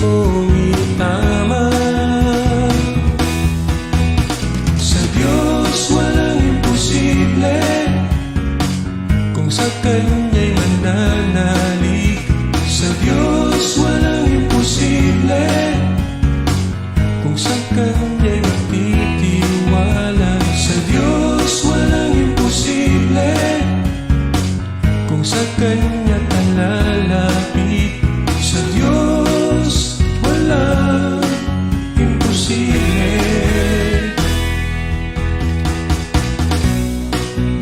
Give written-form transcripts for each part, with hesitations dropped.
mong itama. Sa Diyos walang imposible, kung sa Kanya'y mananalig. Sa Diyos walang imposible, kung sa Kanya'y magtitiwala. Sa Diyos walang imposible, kung sa Kanya ka lalapit. Sa Diyos walang imposible.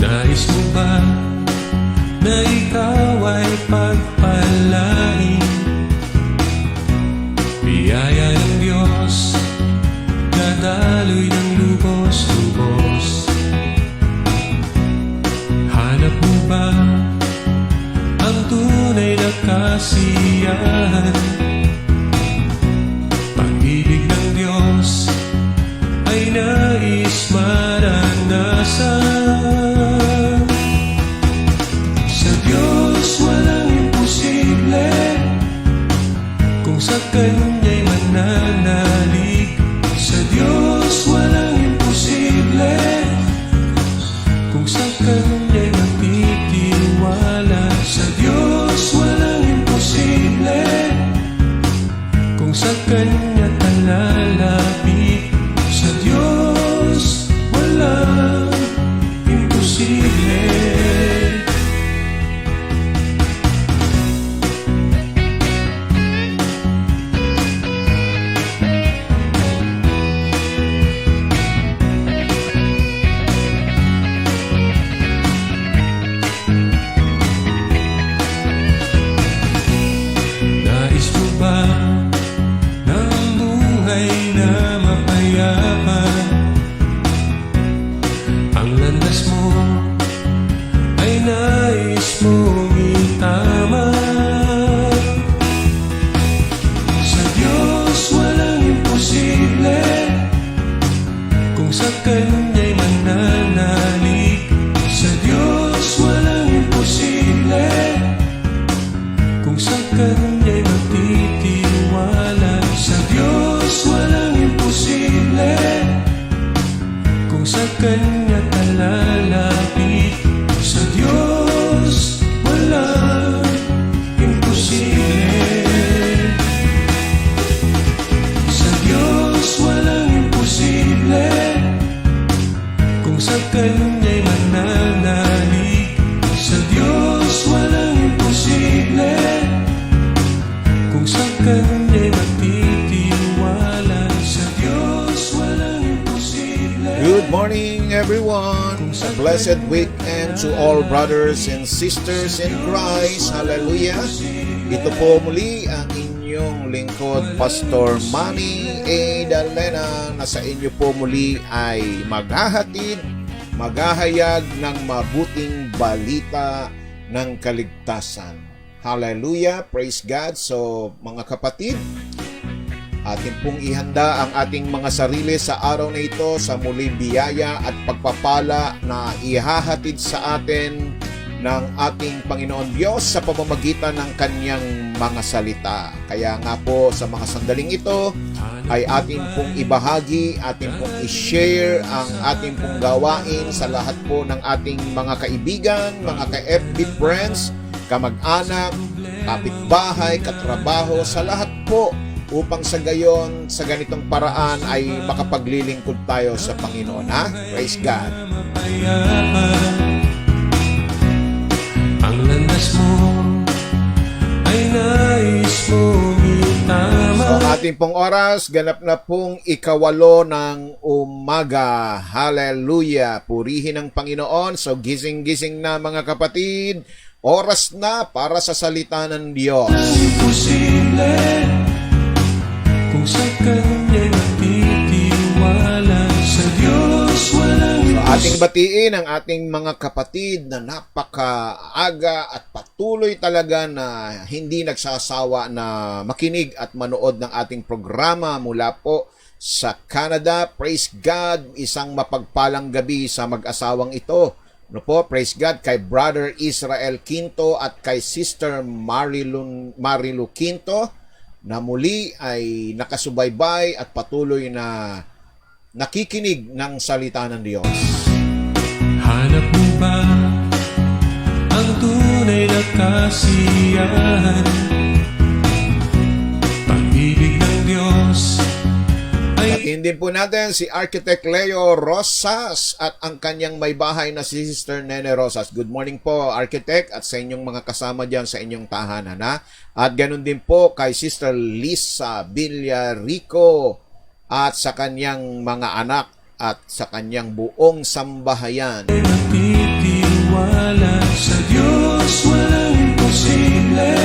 Nais mo ba na ikaw ay pagpalain? Biyaya ng Diyos, dadaloy ng lubos-lubos. Hanap mo ba ang tunay na kasiyahan? Pag-ibig ng Diyos ay nais maranasan. Sa Diyos walang imposible, kung sa Kanya'y mananalig. Sa Diyos walang imposible, kung sa Kanya'y magtitiwala. Sa Diyos walang imposible, kung sa Kanya ka lalapit. Sa Diyos walang imposible. Nais mo ba ng buhay na mapayapa? Ang landas mo ay nais mong itama. Sa Diyos walang imposible, kung sa Kanya'y mananalig. Sa Diyos walang imposible, kung sa Kanya'y magtitiwala. Sa Diyos walang imposible, kung sa Kanya ka lalapit. Sa Diyos walang imposible. Sa Diyos walang imposible, kung sa Kanya'y mananalig. Sa Diyos walang imposible, kung sa Kanya'y magtitiwala. Sa Diyos walang imposible. Good morning, everyone. A blessed weekend to all brothers and sisters in Christ. Hallelujah. Ito po muli ang inyong lingkod, Pastor Manny A. Dalena, na sa inyo po muli ay maghahayag ng mabuting balita ng kaligtasan. Hallelujah. Praise God. So, mga kapatid, atin pong ihanda ang ating mga sarili sa araw na ito sa muling biyaya at pagpapala na ihahatid sa atin ng ating Panginoon Diyos sa pamamagitan ng Kanyang mga salita. Kaya nga po sa mga sandaling ito ay atin pong ibahagi, atin pong i-share ang ating pong gawain sa lahat po ng ating mga kaibigan, mga ka-FB friends, kamag-anak, kapitbahay, katrabaho, sa lahat po, upang sa gayon, sa ganitong paraan ay makapaglilingkod tayo sa Panginoon. Ha? Praise God. Ang landas mo ay nais mong itama. So ating pong oras, ganap na pong 8:08 ng umaga. Hallelujah. Purihin ang Panginoon. So gising-gising na mga kapatid. Oras na para sa salita ng Diyos. Imposible, kung sa Kanya'y magtitiwala. Sa Diyos walang So ating batiin ang ating mga kapatid na napakaaga at patuloy talaga na hindi nagsasawa na makinig at manood ng ating programa mula po sa Canada. Praise God, isang mapagpalang gabi sa mag-asawang ito. No po, praise God, kay Brother Israel Quinto at kay Sister Marilu Quinto. na muli ay nakasubaybay at patuloy na nakikinig ng salita ng Diyos. Hanap mo ba ang tunay na kasiyahan? Pag-ibig ng Diyos ay Hindi po natin si Architect Leo Rosas at ang kanyang may bahay na si Sister Nene Rosas. Good morning po, Architect, at sa inyong mga kasama dyan sa inyong tahanan. Ha? At ganun din po kay Sister Lisa Villarico at sa kanyang mga anak at sa kanyang buong sambahayan. nagtitiwala sa Diyos, walang imposible.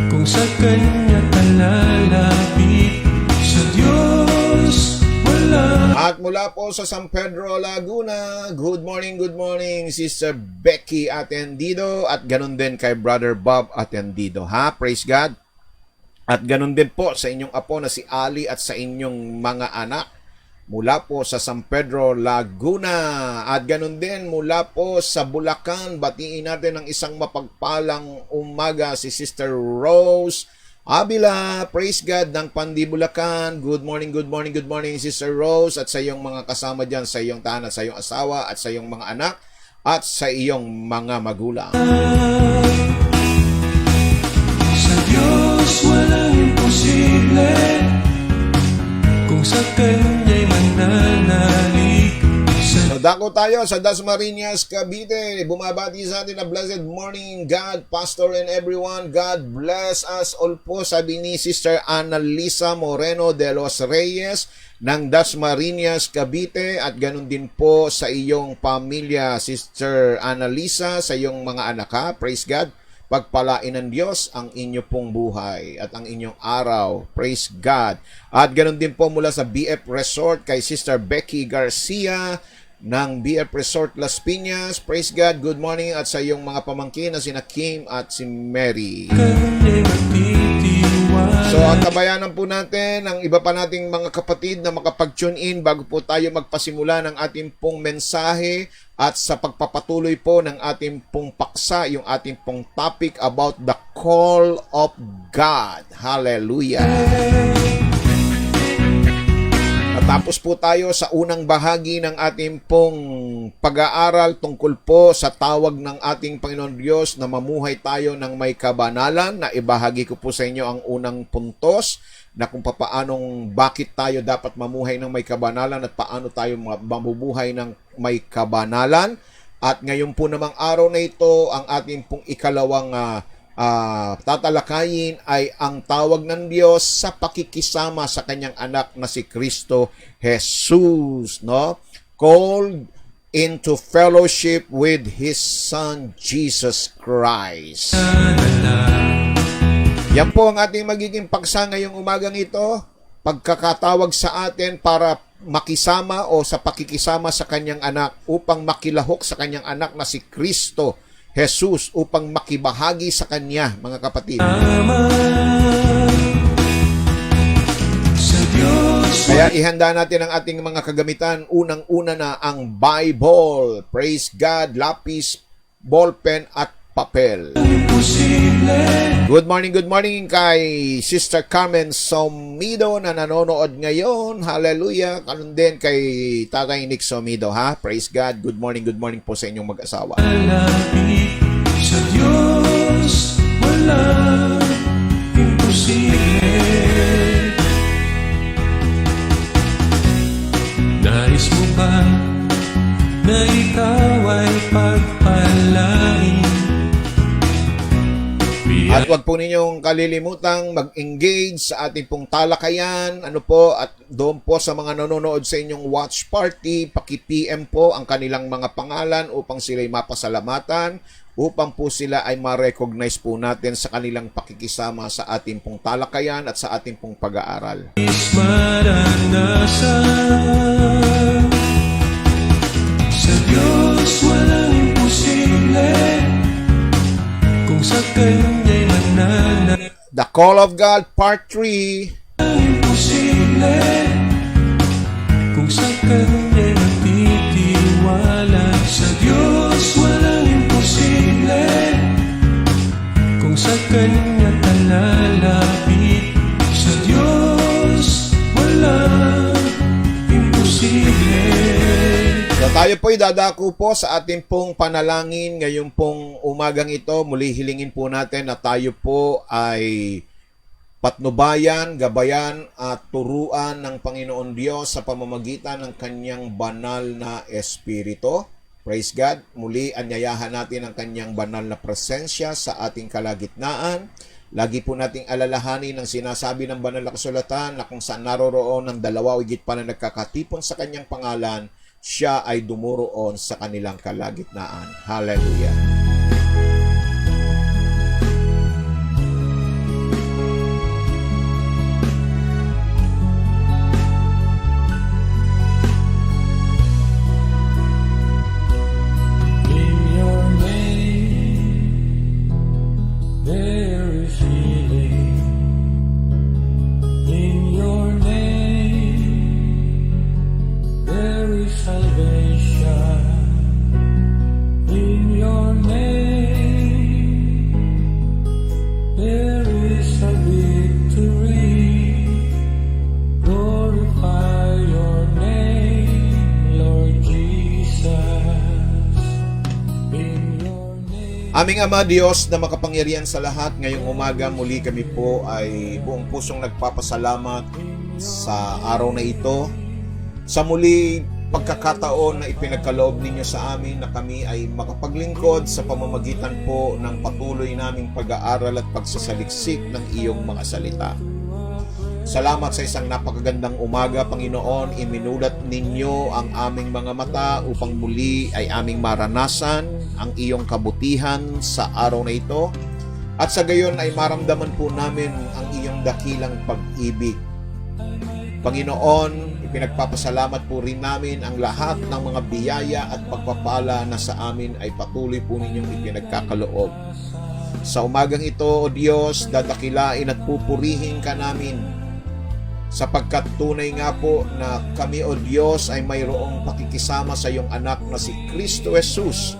Kung sa Kanya ka lalapit, sa Diyos wala. At mula po sa San Pedro, Laguna, good morning, Sister Becky Atendido at ganun din kay Brother Bob Atendido. Ha? Praise God. At ganun din po sa inyong apo na si Ali at sa inyong mga anak mula po sa San Pedro, Laguna. At ganun din mula po sa Bulacan, batiin natin ng isang mapagpalang umaga si Sister Rose Abila, praise God, ng Pandi, Bulacan. Good morning, Sister Rose, at sa iyong mga kasama dyan, sa iyong tahanan, sa iyong asawa, at sa iyong mga anak, at sa iyong mga magulang. Sa Diyos walang imposible. Kung sa Kanya'y mananalig. So, dako tayo sa Dasmariñas, Cavite. Bumabati sa atin na blessed morning, God, Pastor, and everyone. God bless us all po, sabi ni Sister Annalisa Moreno de los Reyes ng Dasmariñas, Cavite. At ganun din po sa iyong pamilya, Sister Annalisa, sa iyong mga anak, ha? Praise God. Pagpalain ng Diyos ang inyo pong buhay at ang inyong araw. Praise God. At ganun din po mula sa BF Resort kay Sister Becky Garcia ng BF Resort Las Piñas. Praise God. Good morning. At sa iyong mga pamangkin na sina Kim at si Mary. Kanya'y magtitiwala. So, at tabayanan po natin ang iba pa nating mga kapatid na makapag-tune in bago po tayo magpasimula ng ating pong mensahe at sa pagpapatuloy po ng ating pong paksa, yung ating pong topic about the call of God. Hallelujah! Matapos po tayo sa unang bahagi ng ating pong pag-aaral tungkol po sa tawag ng ating Panginoon Diyos na mamuhay tayo ng may kabanalan, na ibahagi ko po sa inyo ang unang puntos na kung bakit tayo dapat mamuhay ng may kabanalan at paano tayo mamubuhay ng may kabanalan. At ngayon po namang araw na ito, ang ating pong ikalawang tatalakayin ay ang tawag ng Diyos sa pakikisama sa kanyang anak na si Kristo Jesus, no? Called into fellowship with His Son, Jesus Christ. Yan po ang ating magiging paksa ngayong umagang ito, pagkakatawag sa atin para makisama o sa pakikisama sa kanyang anak upang makilahok sa kanyang anak na si Kristo Jesus, upang makibahagi sa Kanya, mga kapatid. Kaya ihanda natin ang ating mga kagamitan. Unang-una na ang Bible. Praise God, lapis, ballpen, at papel. Good morning kay Sister Carmen Somido na nanonood ngayon. Hallelujah. Kanon din kay Tatay Nick Somido, ha? Praise God. Good morning po sa inyong mag-asawa. Sa Diyos walang imposible. Nais mo ba na ikaw ay pagpalain? At huwag po ninyong kalilimutang mag-engage sa ating pong talakayan. At doon po sa mga nanonood sa inyong watch party, paki-PM po ang kanilang mga pangalan upang sila'y mapasalamatan, upang po sila ay ma-recognize po natin sa kanilang pakikisama sa ating pong talakayan at sa ating pong pag-aaral. Maranasan sa Diyos walang imposible. Kung sa Kanya'y mananalig. The Call of God, Part 3. Imposible. Kung sa Kanya'y magtitiwala. Sa Diyos walang imposible. Kung sa Kanya ka lalapit. Tayo po'y dadako po sa ating pong panalangin ngayong pong umagang ito. Muli hilingin po natin na tayo po ay patnubayan, gabayan at turuan ng Panginoon Diyos sa pamamagitan ng kanyang banal na Espiritu. Praise God. Muli anyayahan natin ang kanyang banal na presensya sa ating kalagitnaan. Lagi po nating alalahanin ang sinasabi ng banal na kasulatan na kung saan naroroon ng dalawa o higit pa na nagkakatipon sa kanyang pangalan, siya ay dumoroon sa kanilang kalagitnaan. Hallelujah. In your name, there is healing. In your name, there is salvation. In your name, there is a victory. Glorify your name, Lord Jesus. In your name. Aming Ama Diyos na makapangyarihan sa lahat, ngayong umaga muli kami po ay buong pusong nagpapasalamat sa araw na ito. Sa muli pagkakataon na ipinagkaloob ninyo sa amin na kami ay makapaglingkod sa pamamagitan po ng patuloy naming pag-aaral at pagsasaliksik ng iyong mga salita. Salamat sa isang napakagandang umaga, Panginoon. Iminulat ninyo ang aming mga mata upang muli ay aming maranasan ang iyong kabutihan sa araw na ito. At sa gayon ay maramdaman po namin ang iyong dakilang pag-ibig. Panginoon, ipinagpapasalamat po rin namin ang lahat ng mga biyaya at pagpapala na sa amin ay patuloy po ninyong ipinagkakaloob. Sa umagang ito, O Diyos, dadakilain at pupurihin ka namin sapagkat tunay nga po na kami, O Diyos, ay mayroong pakikisama sa iyong anak na si Kristo Jesus.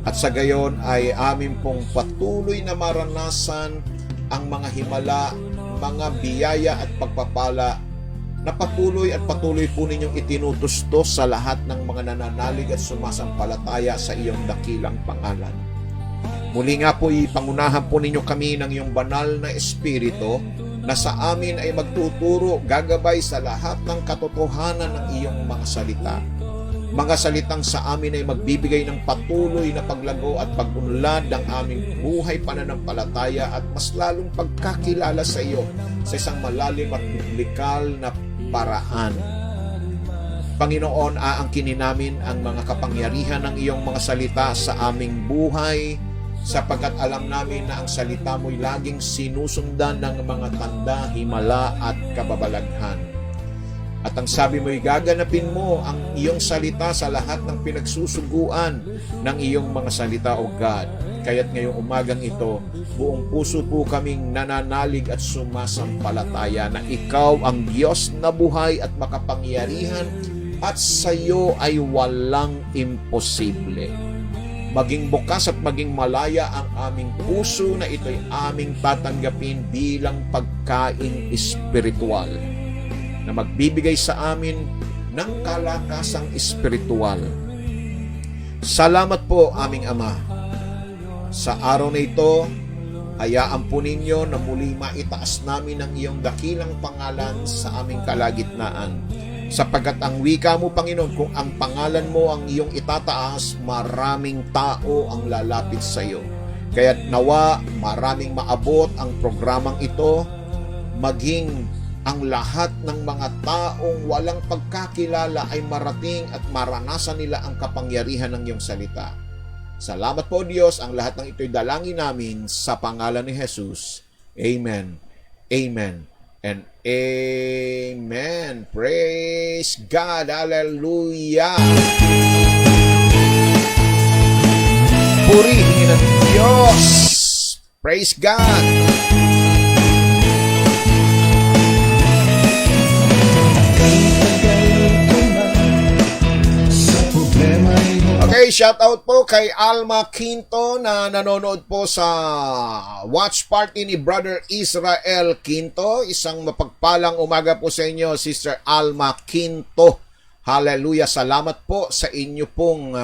At sa gayon ay amin pong patuloy na maranasan ang mga himala, mga biyaya at pagpapala na patuloy po ninyong itinutustos sa lahat ng mga nananalig at sumasampalataya sa iyong dakilang pangalan. Muli nga po ipangunahan po ninyo kami ng iyong banal na Espiritu na sa amin ay magtuturo, gagabay sa lahat ng katotohanan ng iyong mga salita. Mga salitang sa amin ay magbibigay ng patuloy na paglago at pag-unlad ng aming buhay pananampalataya at mas lalong pagkakilala sa iyo sa isang malalim at biblikal na paraan. Panginoon, aangkinin namin ang mga kapangyarihan ng iyong mga salita sa aming buhay sapagkat alam namin na ang salita mo'y laging sinusundan ng mga tanda, himala at kababalaghan. At ang sabi mo'y gaganapin mo ang iyong salita sa lahat ng pinagsusuguan ng iyong mga salita, O God. Kaya't ngayong umagang ito, buong puso po kaming nananalig at sumasampalataya na ikaw ang Diyos na buhay at makapangyarihan at sa iyo ay walang imposible. Maging bukas at maging malaya ang aming puso na ito'y aming tatanggapin bilang pagkain espiritual na magbibigay sa amin ng kalakasang espiritual. Salamat po, aming Ama. Sa araw na ito, hayaan po ninyo na muli maitaas namin ang iyong dakilang pangalan sa aming kalagitnaan. Sapagkat ang wika mo, Panginoon, kung ang pangalan mo ang iyong itataas, maraming tao ang lalapit sa iyo. Kaya't nawa maraming maabot ang programang ito, maging ang lahat ng mga taong walang pagkakilala ay marating at maranasan nila ang kapangyarihan ng iyong salita. Salamat po, Diyos. Ang lahat ng ito'y dalangin namin sa pangalan ni Jesus. Amen. Amen. And amen. Praise God. Hallelujah. Purihin ang Diyos. Praise God. Okay, shout out po kay Alma Quinto na nanonood po sa watch party ni Brother Israel Quinto. Isang mapagpalang umaga po sa inyo, Sister Alma Quinto. Hallelujah. Salamat po sa inyo pong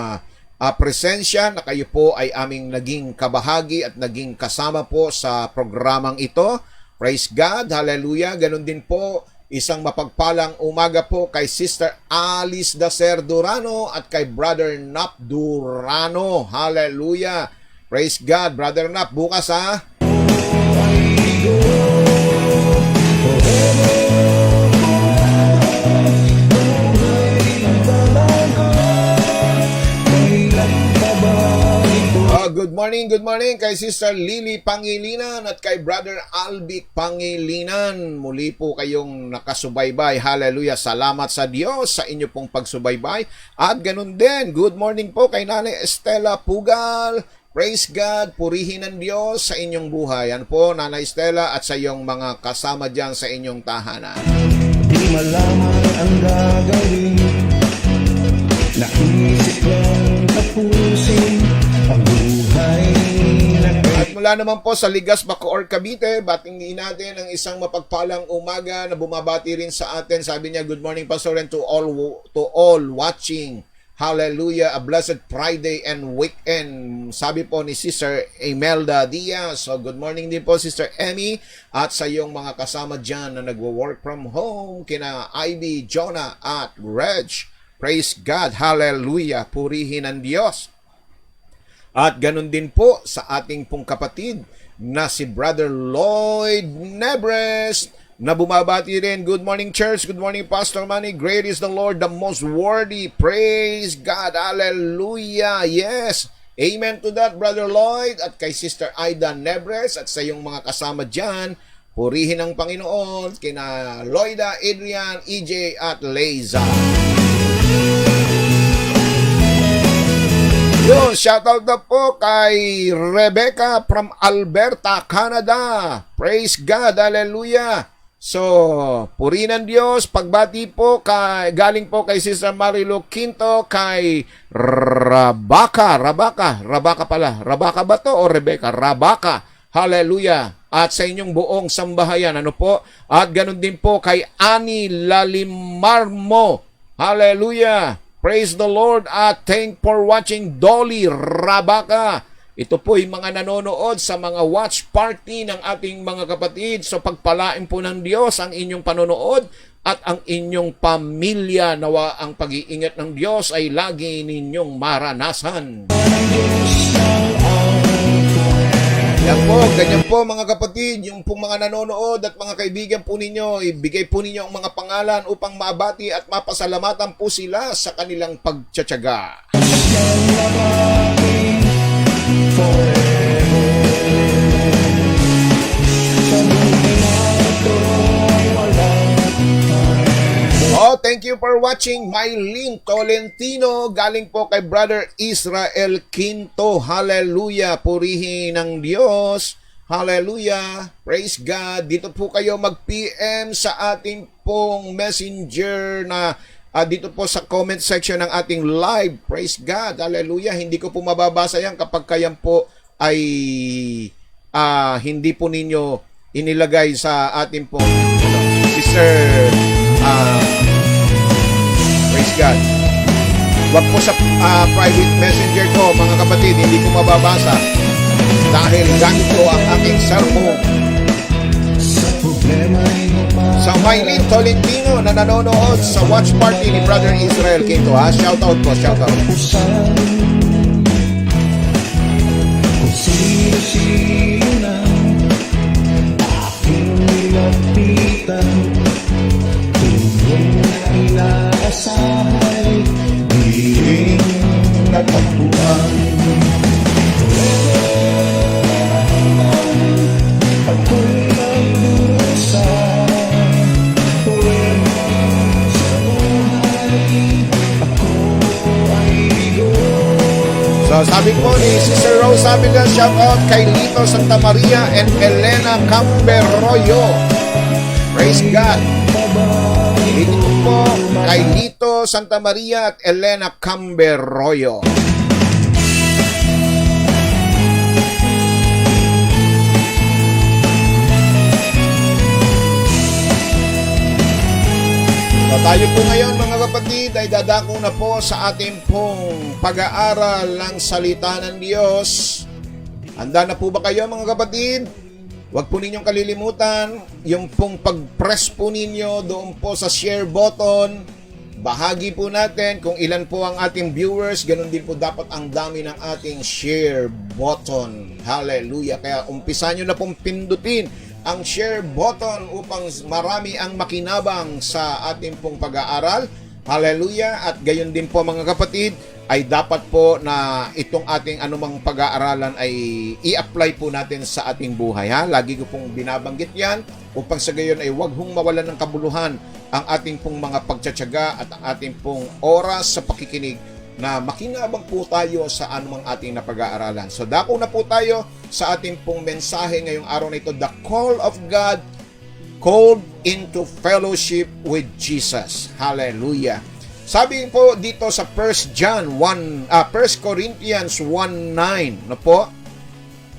presensya na kayo po ay aming naging kabahagi at naging kasama po sa programang ito. Praise God. Hallelujah. Ganon din po, isang mapagpalang umaga po kay Sister Alice Dacer Durano at kay Brother Nap Durano. Hallelujah. Praise God. Brother Nap, bukas Good morning kay Sister Lily Pangilinan at kay Brother Albic Pangilinan. Muli po kayong nakasubaybay. Hallelujah. Salamat sa Diyos sa inyo pong pagsubaybay. At ganun din, good morning po kay Nanay Estela Pugal. Praise God, purihin ng Diyos sa inyong buhay. Yan po, Nanay Estela at sa iyong mga kasama dyan sa inyong tahanan. Di malaman ang gagawin, naisip lang tapusin ang buhay na At mula naman po sa Ligas, Bacoor, Cavite, batingin natin ang isang mapagpalang umaga na bumabati rin sa atin. Sabi niya, good morning Pastor and to all watching. Hallelujah, a blessed Friday and weekend. Sabi po ni Sister Imelda Diaz. So good morning din po Sister Emmy at sa iyong mga kasama dyan na nagwo-work from home, kina Ivy, Jonah at Reg. Praise God. Hallelujah. Purihin ang Diyos. At ganun din po sa ating pong kapatid na si Brother Lloyd Nebres na bumabati rin. Good morning church, good morning Pastor Manny. Great is the Lord, the most worthy. Praise God, hallelujah. Yes, amen to that Brother Lloyd. At kay Sister Aida Nebres at sa iyong mga kasama dyan, purihin ang Panginoon, kina Lloyda, Adrian, EJ at Leiza. Yun, shoutout na po kay Rebecca from Alberta, Canada. Praise God, hallelujah. So, purihin ng Diyos. Pagbati po galing po kay Sister Marilu Quinto, kay Rabaka ba to o Rebecca? Rabaka, hallelujah. At sa inyong buong sambahayan, ano po? At ganun din po kay Ani Lalimarmo, hallelujah. Praise the Lord at thank for watching Dolly Rabaka. Ito po yung mga nanonood sa mga watch party ng ating mga kapatid. So pagpalain po ng Diyos ang inyong panonood at ang inyong pamilya. Nawa ang pag-iingat ng Diyos ay lagi ninyong maranasan. Yan po, ganyan po mga kapatid, yung pong mga nanonood at mga kaibigan po ninyo, ibigay po ninyo ang mga pangalan upang maabati at mapasalamatan po sila sa kanilang pagtsatsaga. Oh, thank you for watching. Mylene Tolentino, galing po kay Brother Israel Quinto. Hallelujah, purihin ng Diyos. Hallelujah, praise God. Dito po kayo mag-PM sa ating pong messenger na dito po sa comment section ng ating live. Praise God, hallelujah. Hindi ko po mababasa yan kapag kayan po ay hindi po ninyo inilagay sa ating pong Sister praise God. Wag po sa private messenger ko mga kapatid, hindi ko mababasa dahil gamit ko ang aking cellphone. Sa Mylene Tolentino na nanonood sa watch party ni Brother Israel Quinto, shoutout po, shoutout. kung sino-sino na aking nilapitan, tuwing inaasahay, di natagpuan. Ako'y nagdurusa, sa buhay, ako ay bigo. So sabi po ni Sister Rose, sabi nga shoutout kay Lito Santa Maria and Elena Camberroyo. Praise God. Dito po kay Lito Santa Maria at Elena Camberroyo. So tayo po ngayon mga mga kapatid ay dadako na po sa ating pong pag-aaral ng salita ng Diyos. Handa na po ba kayo mga kapatid? Huwag po ninyong kalilimutan yung pong pag-press po ninyo doon po sa share button. Bahagi po natin kung ilan po ang ating viewers, ganun din po dapat ang dami ng ating share button. Hallelujah! Kaya umpisa nyo na pong pindutin ang share button upang marami ang makinabang sa ating pong pag-aaral. Hallelujah! At gayon din po mga kapatid, ay dapat po na itong ating anumang pag-aaralan ay i-apply po natin sa ating buhay. Ha? Lagi ko pong binabanggit yan upang sa gayon ay huwag hong mawalan ng kabuluhan ang ating pong mga pagtsatsaga at ang ating pong oras sa pakikinig na makinabang po tayo sa anumang ating napag-aaralan. So dako na po tayo sa ating pong mensahe ngayong araw na ito, The Call of God, Called into Fellowship with Jesus. Hallelujah! Sabi po dito sa 1 Corinthians 1:9, no po?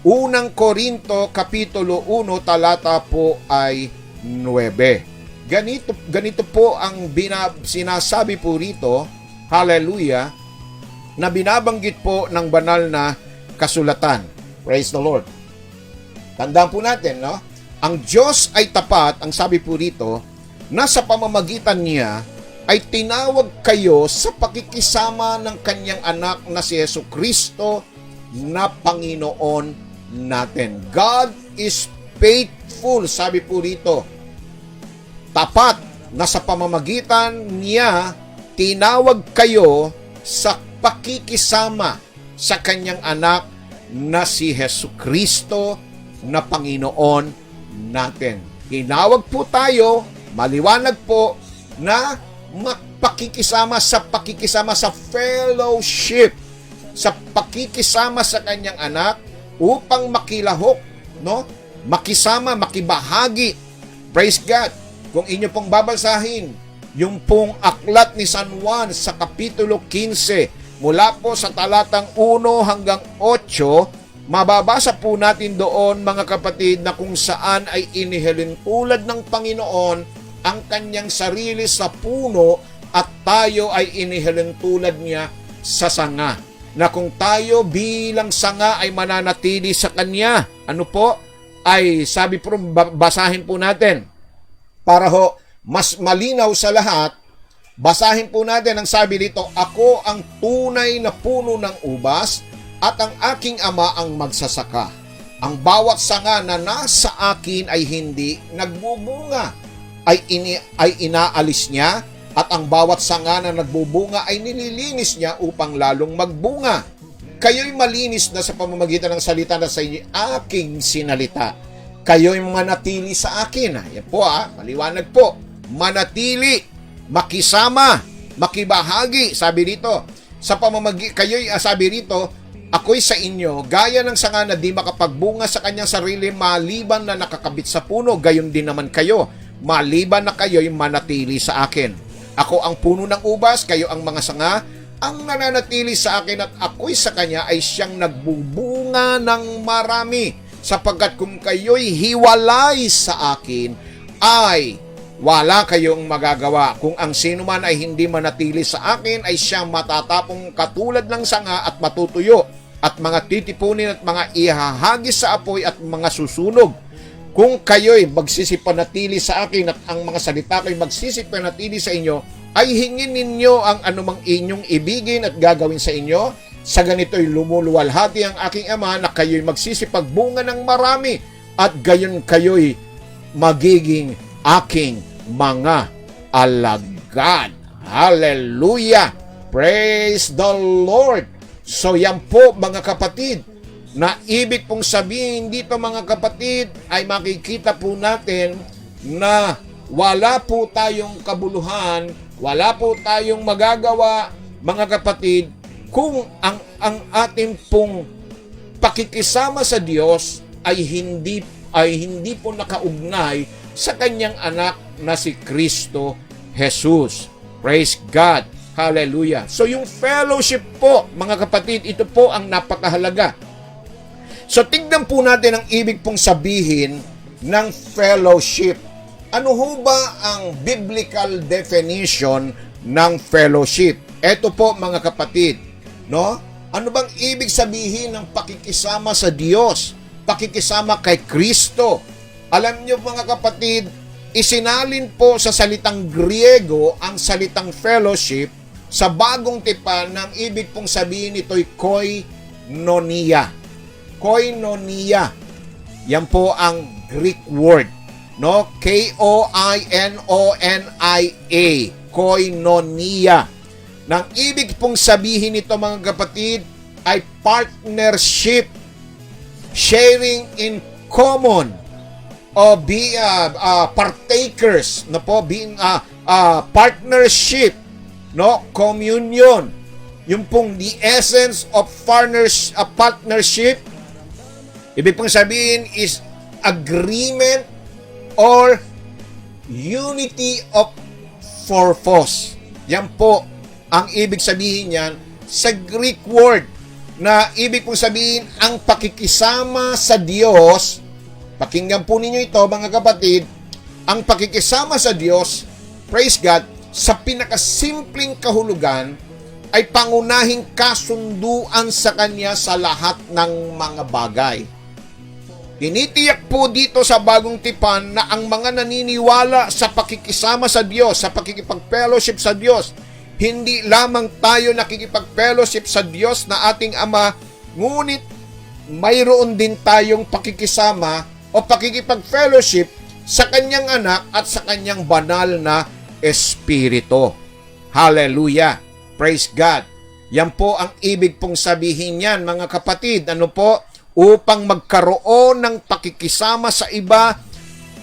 Unang Korinto kapitulo 1 talata po ay 9. Ganito po ang sinasabi po rito, hallelujah, na binabanggit po ng banal na kasulatan. Praise the Lord. Tandaan po natin, no? Ang Diyos ay tapat, ang sabi po rito, na sa pamamagitan niya ay tinawag kayo sa pakikisama ng kanyang anak na si Jesucristo na Panginoon natin. God is faithful, sabi po rito. Tapat na sa pamamagitan niya tinawag kayo sa pakikisama sa kanyang anak na si Jesucristo na Panginoon natin. Tinawag po tayo, maliwanag po, na pakikisama sa fellowship, sa pakikisama sa kanyang anak upang makilahok, no? Makisama, makibahagi. Praise God. Kung inyo pong babasahin yung pong aklat ni San Juan sa kapitulo 15, mula po sa talatang 1 hanggang 8, mababasa po natin doon mga kapatid na kung saan ay inihalin tulad ng Panginoon ang kanyang sarili sa puno at tayo ay inihalin tulad niya sa sanga. Na kung tayo bilang sanga ay mananatili sa kanya, ano po? Ay sabi po, basahin po natin. Para ho, mas malinaw sa lahat, basahin po natin ang sabi dito, ako ang tunay na puno ng ubas at ang aking ama ang magsasaka. Ang bawat sanga na nasa akin ay hindi nagbubunga, ay inaalis niya, at ang bawat sanga na nagbubunga ay nililinis niya upang lalong magbunga. Kayo'y malinis na sa pamamagitan ng salita na sa inyo aking sinalita. Kayo'y manatili sa akin. Yan po maliwanag po. Manatili, makisama, makibahagi, sabi rito. Kayo'y sabi rito, ako'y sa inyo, gaya ng sanga na di makapagbunga sa kanyang sarili maliban na nakakabit sa puno, gayon din naman kayo, maliban na kayo'y manatili sa akin. Ako ang puno ng ubas, kayo ang mga sanga, ang nananatili sa akin at ako'y sa kanya ay siyang nagbubunga ng marami, sapagkat kung kayo'y hiwalay sa akin, ay wala kayong magagawa. Kung ang sino man ay hindi manatili sa akin, ay siyang matatapong katulad ng sanga at matutuyo, at mga titipunin at mga ihahagis sa apoy at mga susunog. Kung kayo'y magsisipanatili sa akin at ang mga salita ko'y magsisipanatili sa inyo, ay hingin ninyo ang anumang inyong ibigin at gagawin sa inyo. Sa ganito'y lumuluwalhati ang aking ama na kayo'y magsisipagbunga ng marami at gayon kayo'y magiging aking mga alagad. Hallelujah! Praise the Lord! So yan po mga kapatid, na ibig pong sabihin dito mga kapatid ay makikita po natin na wala po tayong kabuluhan, wala po tayong magagawa mga kapatid kung ang ating pong pakikisama sa Diyos ay hindi po nakaugnay sa kanyang anak na si Kristo Jesus. Praise God. Hallelujah. So yung fellowship po, mga kapatid, ito po ang napakahalaga. So tignan po natin ang ibig pong sabihin ng fellowship. Ano ho ba ang biblical definition ng fellowship. Ito po mga kapatid, no? Ano bang ibig sabihin ng pakikisama sa Diyos? Pakikisama kay Kristo. Alam niyo mga kapatid, isinalin po sa salitang Griego ang salitang fellowship sa Bagong Tipan ng ibig pong sabihin nito'y koinonia. Koinonia. Yan po ang Greek word, no? K-O-I-N-O-N-I-A. Koinonia. Nang ibig pong sabihin nito mga kapatid ay partnership, sharing in common, o be partakers, no po, being partnership, no, communion. Yung pong the essence of partnership, ibig pong sabihin is agreement or unity of purpose. Yan po ang ibig sabihin niyan sa Greek word na ibig pong sabihin ang pakikisama sa Diyos. Pakinggan po ninyo ito mga kapatid, ang pakikisama sa Diyos, praise God, sa pinakasimpleng kahulugan ay pangunahing kasunduan sa Kanya sa lahat ng mga bagay. Tinitiyak po dito sa Bagong Tipan na ang mga naniniwala sa pakikisama sa Diyos, sa pakikipag-fellowship sa Diyos, hindi lamang tayo nakikipag-fellowship sa Diyos na ating Ama, ngunit mayroon din tayong pakikisama o pakikipag-fellowship sa Kanyang Anak at sa Kanyang banal na Espiritu. Hallelujah! Praise God! Yan po ang ibig pong sabihin niyan mga kapatid. Ano po? Upang magkaroon ng pakikisama sa iba,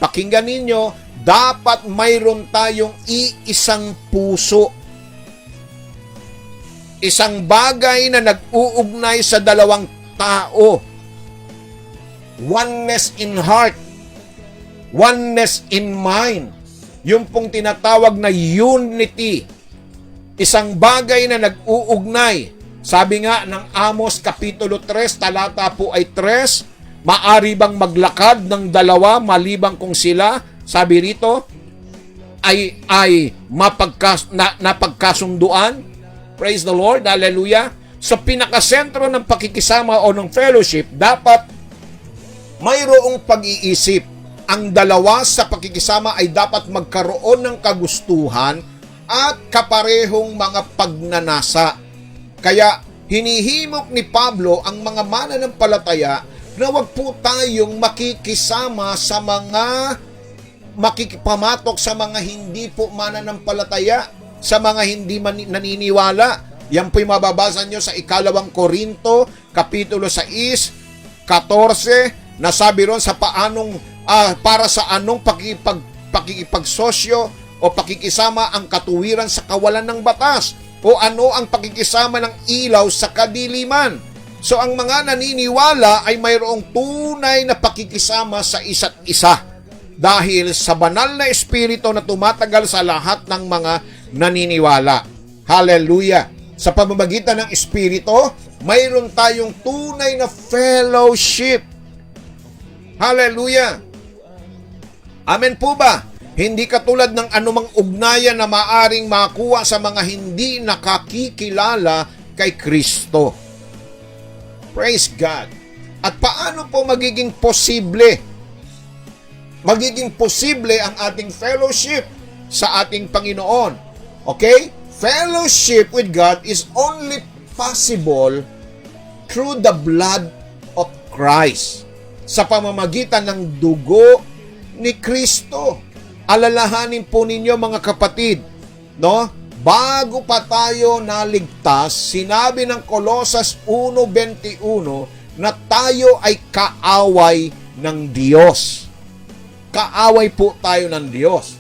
pakinggan ninyo, dapat mayroon tayong iisang puso. Isang bagay na nag-uugnay sa dalawang tao. Oneness in heart. Oneness in mind. Yung pong tinatawag na unity. Isang bagay na nag-uugnay. Sabi nga ng Amos Kapitulo 3, talata po ay 3, maari bang maglakad ng dalawa malibang kung sila, sabi rito, ay napagkasunduan? Praise the Lord, hallelujah. So pinakasentro ng pakikisama o ng fellowship, dapat mayroong pag-iisip. Ang dalawa sa pakikisama ay dapat magkaroon ng kagustuhan at kaparehong mga pagnanasa. Kaya hinihimok ni Pablo ang mga mananampalataya na wag po tayong makikisama sa mga makikipamatok sa mga hindi po mananampalataya, sa mga hindi naniniwala. Yan po'y mababasa nyo sa 2 Korinto, Kapitulo 6, 14, na sabi ron sa para sa anong pakikipagsosyo o pakikisama ang katuwiran sa kawalan ng batas, o ano ang pakikisama ng ilaw sa kadiliman. So ang mga naniniwala ay mayroong tunay na pakikisama sa isa't isa dahil sa banal na Espiritu na tumatagal sa lahat ng mga naniniwala. Hallelujah! Sa pamamagitan ng Espiritu, mayroon tayong tunay na fellowship. Hallelujah! Amen po ba? Hindi katulad ng anumang ugnayan na maaring makuha sa mga hindi nakakikilala kay Kristo. Praise God! At paano po magiging posible? Magiging posible ang ating fellowship sa ating Panginoon. Okay? Fellowship with God is only possible through the blood of Christ. Sa pamamagitan ng dugo ni Kristo. Alalahanin po ninyo mga kapatid, no? Bago pa tayo naligtas, sinabi ng Kolosas 1:21 na tayo ay kaaway ng Diyos. Kaaway po tayo ng Diyos.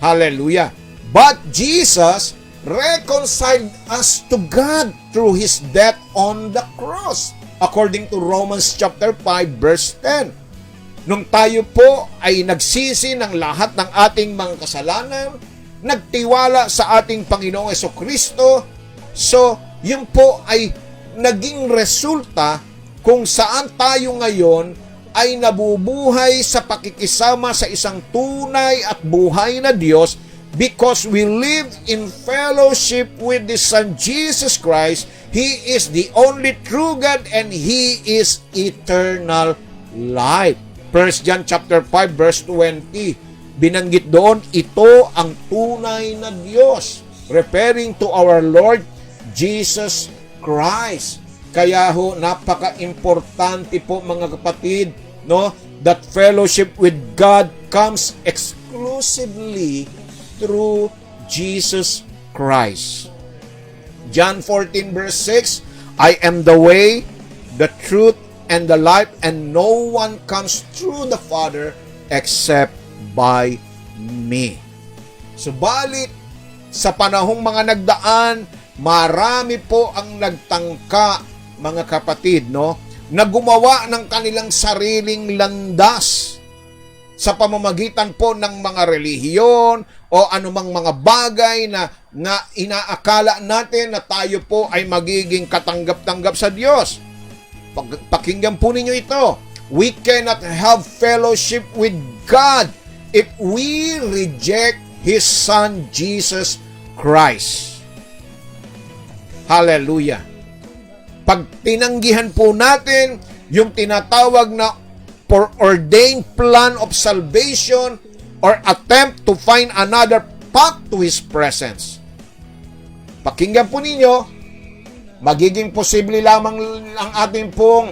Hallelujah. But Jesus reconciled us to God through His death on the cross, according to Romans chapter 5 verse 10. Nung tayo po ay nagsisi ng lahat ng ating mga kasalanan, nagtiwala sa ating Panginoong Jesucristo, so yun po ay naging resulta kung saan tayo ngayon ay nabubuhay sa pakikisama sa isang tunay at buhay na Diyos because we live in fellowship with the Son Jesus Christ. He is the only true God and He is eternal life. 1 John chapter 5 verse 20. Binanggit doon, ito ang tunay na Diyos, referring to our Lord Jesus Christ. Kaya ho, napaka-importante po mga kapatid, no, that fellowship with God comes exclusively through Jesus Christ. John 14 verse 6, I am the way, the truth, and the life, and no one comes through the Father except by me. Subalit, sa panahong mga nagdaan, marami po ang nagtangka, mga kapatid, no, na gumawa ng kanilang sariling landas sa pamamagitan po ng mga relihiyon o anumang mga bagay na inaakala natin na tayo po ay magiging katanggap-tanggap sa Diyos. Pakinggan po ninyo ito. We cannot have fellowship with God if we reject His Son, Jesus Christ. Hallelujah. Pag tinanggihan po natin yung tinatawag na ordained plan of salvation or attempt to find another path to His presence, pakinggan po ninyo, magiging posible lamang ang ating pong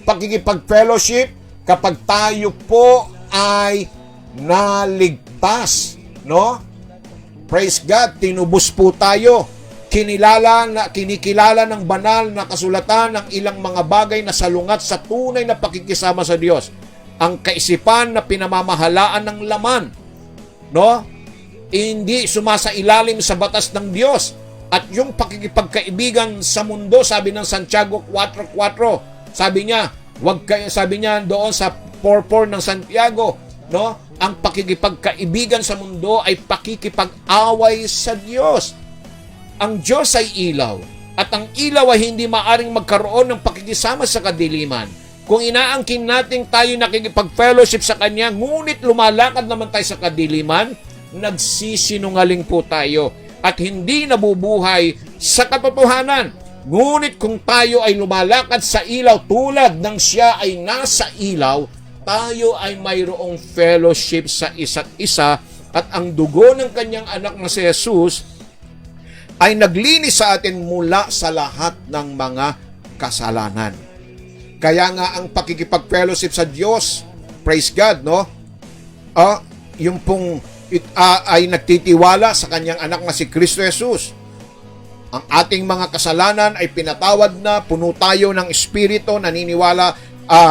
pakikipag-fellowship kapag tayo po ay naligtas, no? Praise God, tinubos po tayo. Kinikilala ng banal na kasulatan ng ilang mga bagay na salungat sa tunay na pakikisama sa Diyos. Ang kaisipan na pinamamahalaan ng laman, no? Hindi sumasailalim sa batas ng Diyos. At yung pakikipagkaibigan sa mundo, sabi ng Santiago 4:4, sabi niya doon sa 4:4 ng Santiago, no? Ang pakikipagkaibigan sa mundo ay pakikipag-away sa Diyos. Ang Diyos ay ilaw, at ang ilaw ay hindi maaring magkaroon ng pakikisama sa kadiliman. Kung inaangkin natin tayo nakikipag-fellowship sa Kanya, ngunit lumalakad naman tayo sa kadiliman, nagsisinungaling po tayo at hindi nabubuhay sa katotohanan. Ngunit kung tayo ay lumalakad sa ilaw tulad ng Siya ay nasa ilaw, tayo ay mayroong fellowship sa isa't isa, at ang dugo ng Kanyang anak na si Jesus ay naglinis sa atin mula sa lahat ng mga kasalanan. Kaya nga ang pakikipag-fellowship sa Diyos, praise God, no? Yung pong ay nagtitiwala sa Kanyang anak na si Kristo Jesus. Ang ating mga kasalanan ay pinatawad na, puno tayo ng Espiritu, naniniwala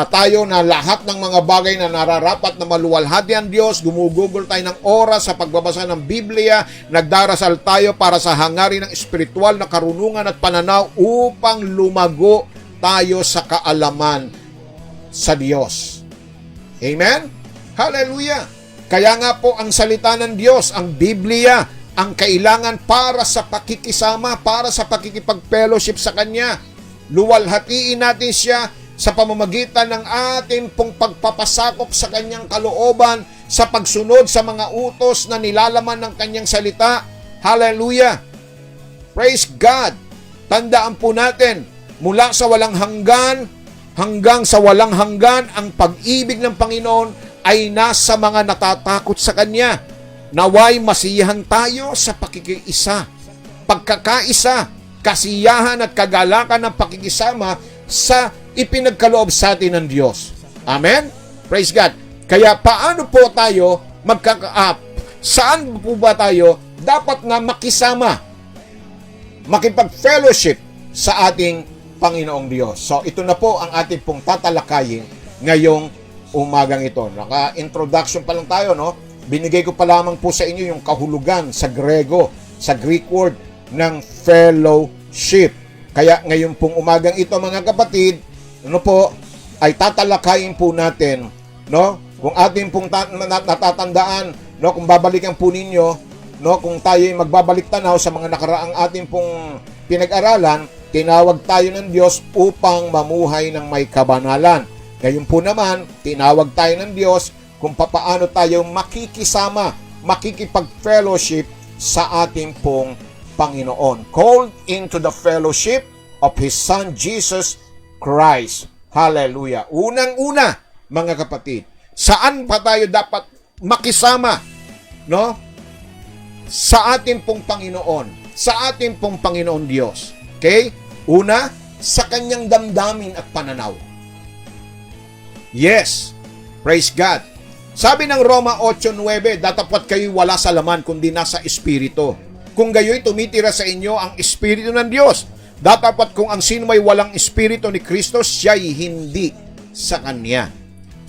tayo na lahat ng mga bagay na nararapat na maluwalhati ang Diyos, gumugugol tayo ng oras sa pagbabasa ng Biblia, nagdarasal tayo para sa hangarin ng espiritual na karunungan at pananaw upang lumago tayo sa kaalaman sa Diyos. Amen? Hallelujah! Kaya nga po ang salita ng Diyos, ang Biblia, ang kailangan para sa pakikisama, para sa pakikipag-fellowship sa Kanya. Luwalhatiin natin Siya sa pamamagitan ng ating pong pagpapasakop sa Kanyang kalooban, sa pagsunod sa mga utos na nilalaman ng Kanyang salita. Hallelujah! Praise God! Tandaan po natin, mula sa walang hanggan hanggang sa walang hanggan, ang pag-ibig ng Panginoon ay nasa mga natatakot sa Kanya. Naway masiyahan tayo sa pakikiisa, pagkakaisa, kasiyahan at kagalakan ng pakikisama sa ipinagkaloob sa atin ng Diyos. Amen? Praise God. Kaya paano po tayo saan po ba tayo dapat na makisama, makipag-fellowship sa ating Panginoong Diyos? So ito na po ang ating pong tatalakayin ngayong umagang ito. Naka-introduction pa lang tayo, no? Binigay ko pa lamang po sa inyo yung kahulugan sa Grego, sa Greek word ng fellowship. Kaya ngayon pong umagang ito, mga kapatid, ano po, ay tatalakayin po natin, no? Kung ating pong natatandaan, no, kung babalikan po ninyo, no, kung tayo ay magbabalik tanaw sa mga nakaraang ating pong pinag-aralan, tinawag tayo ng Diyos upang mamuhay ng may kabanalan. Ngayon po naman, tinawag tayo ng Diyos kung papaano tayo makikisama makikipag-fellowship sa ating pong Panginoon. Called into the fellowship of His Son, Jesus Christ. Hallelujah. Unang-una, mga kapatid, saan pa tayo dapat makisama, no? Sa ating pong Panginoon. Sa ating pong Panginoon Diyos. Okay? Una, sa kanyang damdamin at pananaw. Yes. Praise God. Sabi ng Roma 8:9, datapwat kayo wala sa laman kundi nasa Espiritu. Kung gayo'y tumitira sa inyo ang Espiritu ng Diyos. Datapwat kung ang sino may walang Espiritu ni Kristo, siya'y hindi sa Kanya.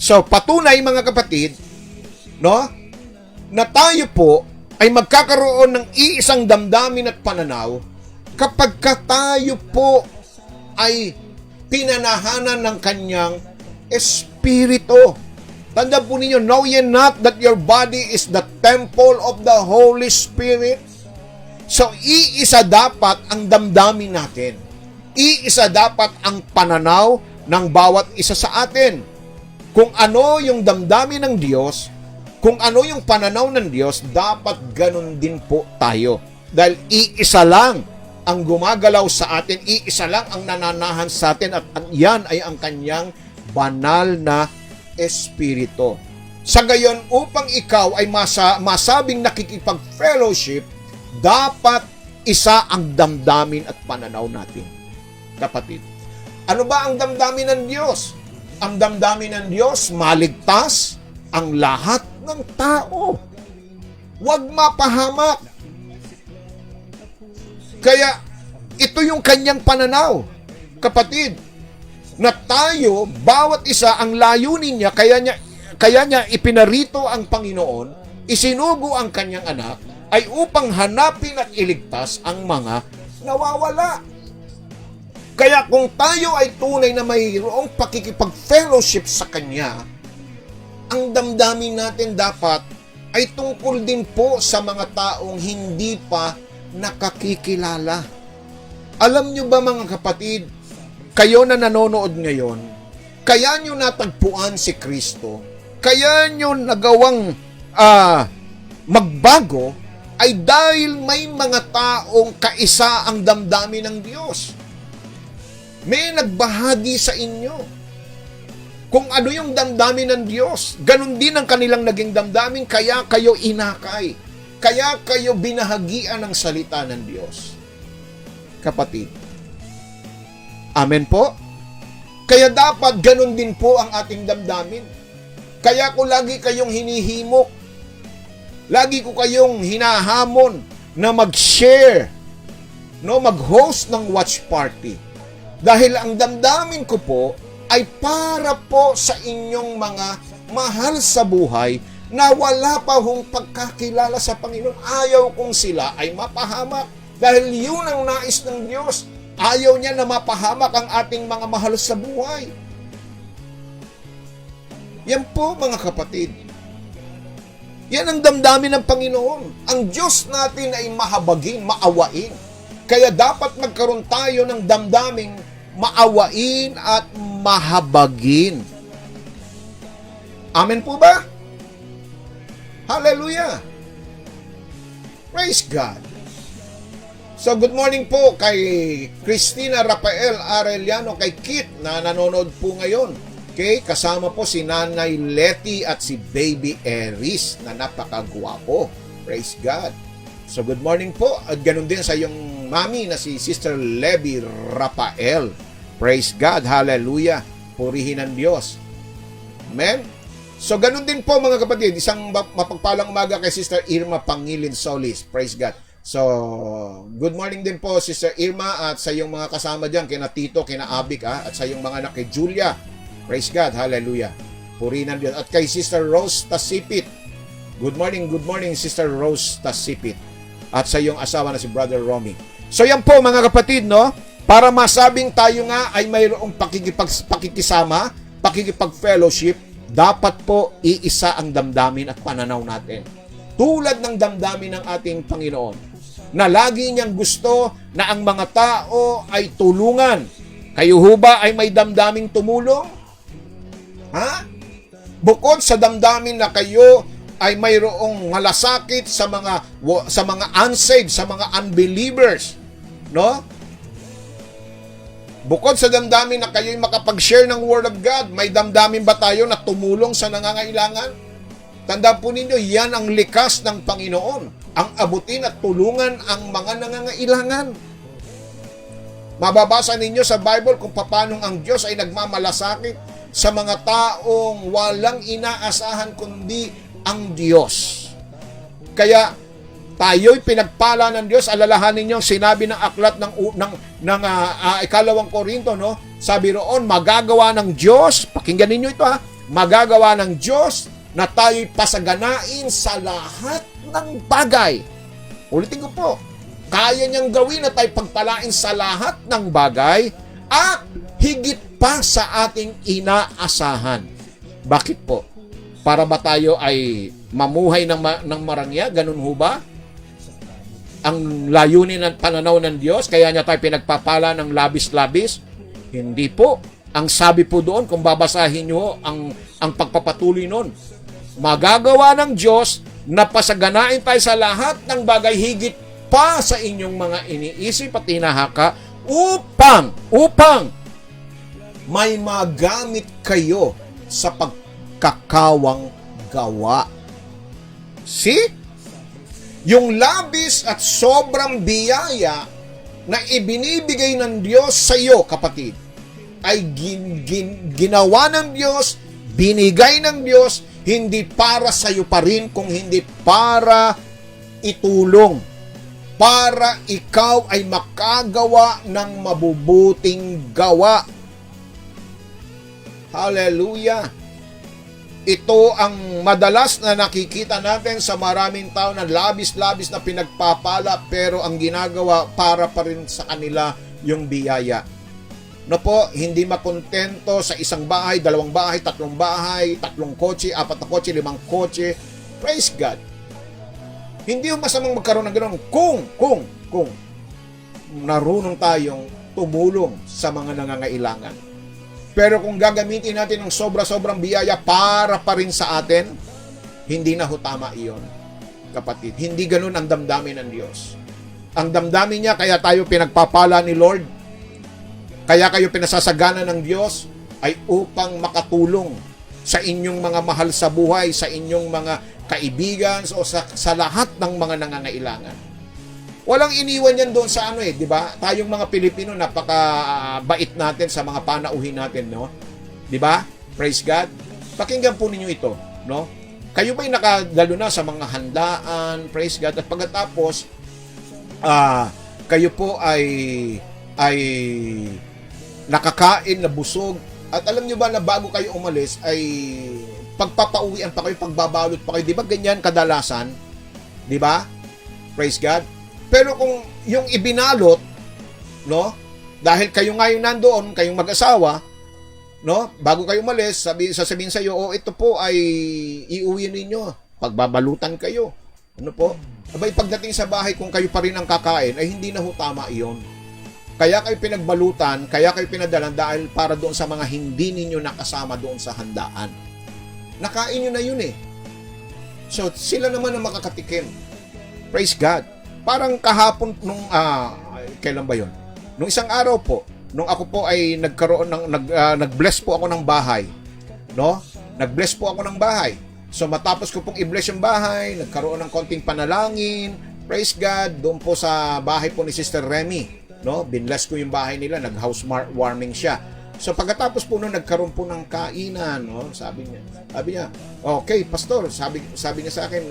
So, patunay mga kapatid, no, na tayo po ay magkakaroon ng iisang damdamin at pananaw kapag tayo po ay pinanahanan ng Kanyang Espiritu. Tandaan po ninyo, know ye not that your body is the temple of the Holy Spirit? So, iisa dapat ang damdamin natin. Iisa dapat ang pananaw ng bawat isa sa atin. Kung ano yung damdamin ng Diyos, kung ano yung pananaw ng Diyos, dapat ganun din po tayo. Dahil iisa lang ang gumagalaw sa atin, iisa lang ang nananahan sa atin, at yan ay ang Kanyang banal na Espiritu. Sa gayon, upang ikaw ay masabing nakikipag-fellowship, dapat isa ang damdamin at pananaw natin. Kapatid, ano ba ang damdamin ng Diyos? Ang damdamin ng Diyos, maligtas ang lahat ng tao. Huwag mapahamak. Kaya, ito yung Kanyang pananaw. Kapatid, na tayo, bawat isa, ang layunin niya, kaya niya ipinarito ang Panginoon, isinugo ang Kanyang anak, ay upang hanapin at iligtas ang mga nawawala. Kaya kung tayo ay tunay na mayroong pakikipag-fellowship sa Kanya, ang damdamin natin dapat ay tungkol din po sa mga taong hindi pa nakakikilala. Alam nyo ba mga kapatid, kayo na nanonood ngayon, kaya nyo natagpuan si Kristo, kaya nyo nagawang magbago, ay dahil may mga taong kaisa ang damdamin ng Diyos. May nagbahagi sa inyo kung ano yung damdamin ng Diyos. Ganon din ang kanilang naging damdamin, kaya kayo inakay. Kaya kayo binahagian ng salita ng Diyos. Kapatid, amen po? Kaya dapat ganon din po ang ating damdamin. Kaya ko lagi kayong hinihimok, lagi ko kayong hinahamon na mag-share, no, mag-host ng watch party. Dahil ang damdamin ko po ay para po sa inyong mga mahal sa buhay na wala pa hong pagkakilala sa Panginoon. Ayaw kong sila ay mapahamak. Dahil yun ang nais ng Diyos. Ayaw niya na mapahamak ang ating mga mahal sa buhay. Yan po mga kapatid. Yan ang damdamin ng Panginoon. Ang Diyos natin ay mahabagin, maawain. Kaya dapat magkaroon tayo ng damdaming maawain at mahabagin. Amen po ba? Hallelujah! Praise God! So, good morning po kay Christina Rafael Arellano, kay Kit na nanonood po ngayon. Okay, kasama po si Nanay Letty at si Baby Eris na napakagwapo. Praise God. So, good morning po. At ganun din sa yung mami na si Sister Levy Rafael. Praise God. Hallelujah. Purihin ang Diyos. Amen. So, ganun din po mga kapatid. Isang mapagpalang umaga kay Sister Irma Pangilin Solis. Praise God. So, good morning din po Sister Irma at sa iyong mga kasama dyan, kina Tito, kina Abik, at sa iyong mga anak kay Julia. Praise God. Hallelujah. Purihin ang Diyos. At kay Sister Rose Tasipit. Good morning Sister Rose Tasipit. At sa iyong asawa na si Brother Romy. So yan po mga kapatid, no? Para masabing tayo nga ay mayroong pakikisama, pakikipag-fellowship, dapat po iisa ang damdamin at pananaw natin. Tulad ng damdamin ng ating Panginoon, na lagi niyang gusto na ang mga tao ay tulungan. Kayo ho ba ay may damdaming tumulong? Ha? Bukod sa damdamin na kayo ay mayroong malasakit sa mga unsaved, sa mga unbelievers, no? Bukod sa damdamin na kayo'y makapag-share ng Word of God, may damdamin ba tayo na tumulong sa nangangailangan? Tandaan po ninyo, yan ang likas ng Panginoon, ang abutin at tulungan ang mga nangangailangan. Mababasa ninyo sa Bible kung paano ang Diyos ay nagmamalasakit sa mga taong walang inaasahan kundi ang Diyos. Kaya tayo'y pinagpala ng Diyos. Alalahanin niyo ang sinabi ng aklat ng ikalawang Korinto, no? Sabi roon, magagawa ng Diyos, pakinggan ninyo ito magagawa ng Diyos na tayo'y pasaganain sa lahat ng bagay. Ulitin ko po, kaya niyang gawin na tayo pagpalain sa lahat ng bagay at higit pa sa ating inaasahan. Bakit po? Para ba tayo ay mamuhay ng marangya? Ganun ho ba? Ang layunin ng pananaw ng Diyos, kaya niya tayo pinagpapala ng labis-labis? Hindi po. Ang sabi po doon, kung babasahin niyo ang pagpapatuloy noon, magagawa ng Diyos na pasaganain tayo sa lahat ng bagay higit pa sa inyong mga iniisip at hinahaka upang may magamit kayo sa pagkakawang gawa. See? Yung labis at sobrang biyaya na ibinibigay ng Diyos sa iyo, kapatid, ay ginawa ng Diyos, binigay ng Diyos, hindi para sa iyo pa rin, kung hindi para itulong, para ikaw ay makagawa ng mabubuting gawa. Hallelujah! Ito ang madalas na nakikita natin sa maraming tao na labis-labis na pinagpapala pero ang ginagawa para pa rin sa kanila yung biyaya. No po, hindi makontento sa isang bahay, dalawang bahay, tatlong kotse, 4 na kotse, 5 kotse. Praise God! Hindi yung masamang magkaroon ng ganoon kung narunong tayong tumulong sa mga nangangailangan. Pero kung gagamitin natin ng sobra-sobrang biyaya para pa rin sa atin, hindi na ho tama iyon, kapatid. Hindi ganun ang damdamin ng Diyos. Ang damdamin niya, kaya tayo pinagpapala ni Lord, kaya kayo pinasasagana ng Diyos, ay upang makatulong sa inyong mga mahal sa buhay, sa inyong mga kaibigan, o sa lahat ng mga nangangailangan. Walang iniwan yan doon sa di ba? Tayong mga Pilipino, napaka-bait natin sa mga panauhin natin, no? Di ba? Praise God. Pakinggan po ninyo ito, no? Kayo ba'y nakadalo na sa mga handaan, praise God, at pagkatapos, kayo po ay nakakain na busog, at alam nyo ba na bago kayo umalis, ay pagpapauwian pa kayo, pagbabalot pa kayo, di ba ganyan kadalasan? Di ba? Praise God. Pero kung yung ibinalot, no, dahil kayo ngayon nandoon, kayong mag-asawa, no, bago kayo umalis, sasabihin sa iyo, ito po ay iuwi ninyo, pagbabalutan kayo. Ano po? Abay, pagdating sa bahay, kung kayo pa rin ang kakain, ay hindi na ho tama iyon. Kaya kayo pinagbalutan, kaya kayo pinadalan dahil para doon sa mga hindi ninyo nakasama doon sa handaan. Nakain nyo na yun So, sila naman ang makakatikim. Praise God. Parang kahapon nung kailan ba 'yon? Nung isang araw po, nung ako po ay nagkaroon ng nag-bless po ako ng bahay, no? Nag-bless po ako ng bahay. So matapos ko pong i-bless yung bahay, nagkaroon ng konting panalangin, praise God, doon po sa bahay po ni Sister Remy, no? Binless ko yung bahay nila, nag-house warming siya. So pagkatapos po nung nagkaroon po ng kainan, no, sabi niya, okay, pastor, sabi niya sa akin,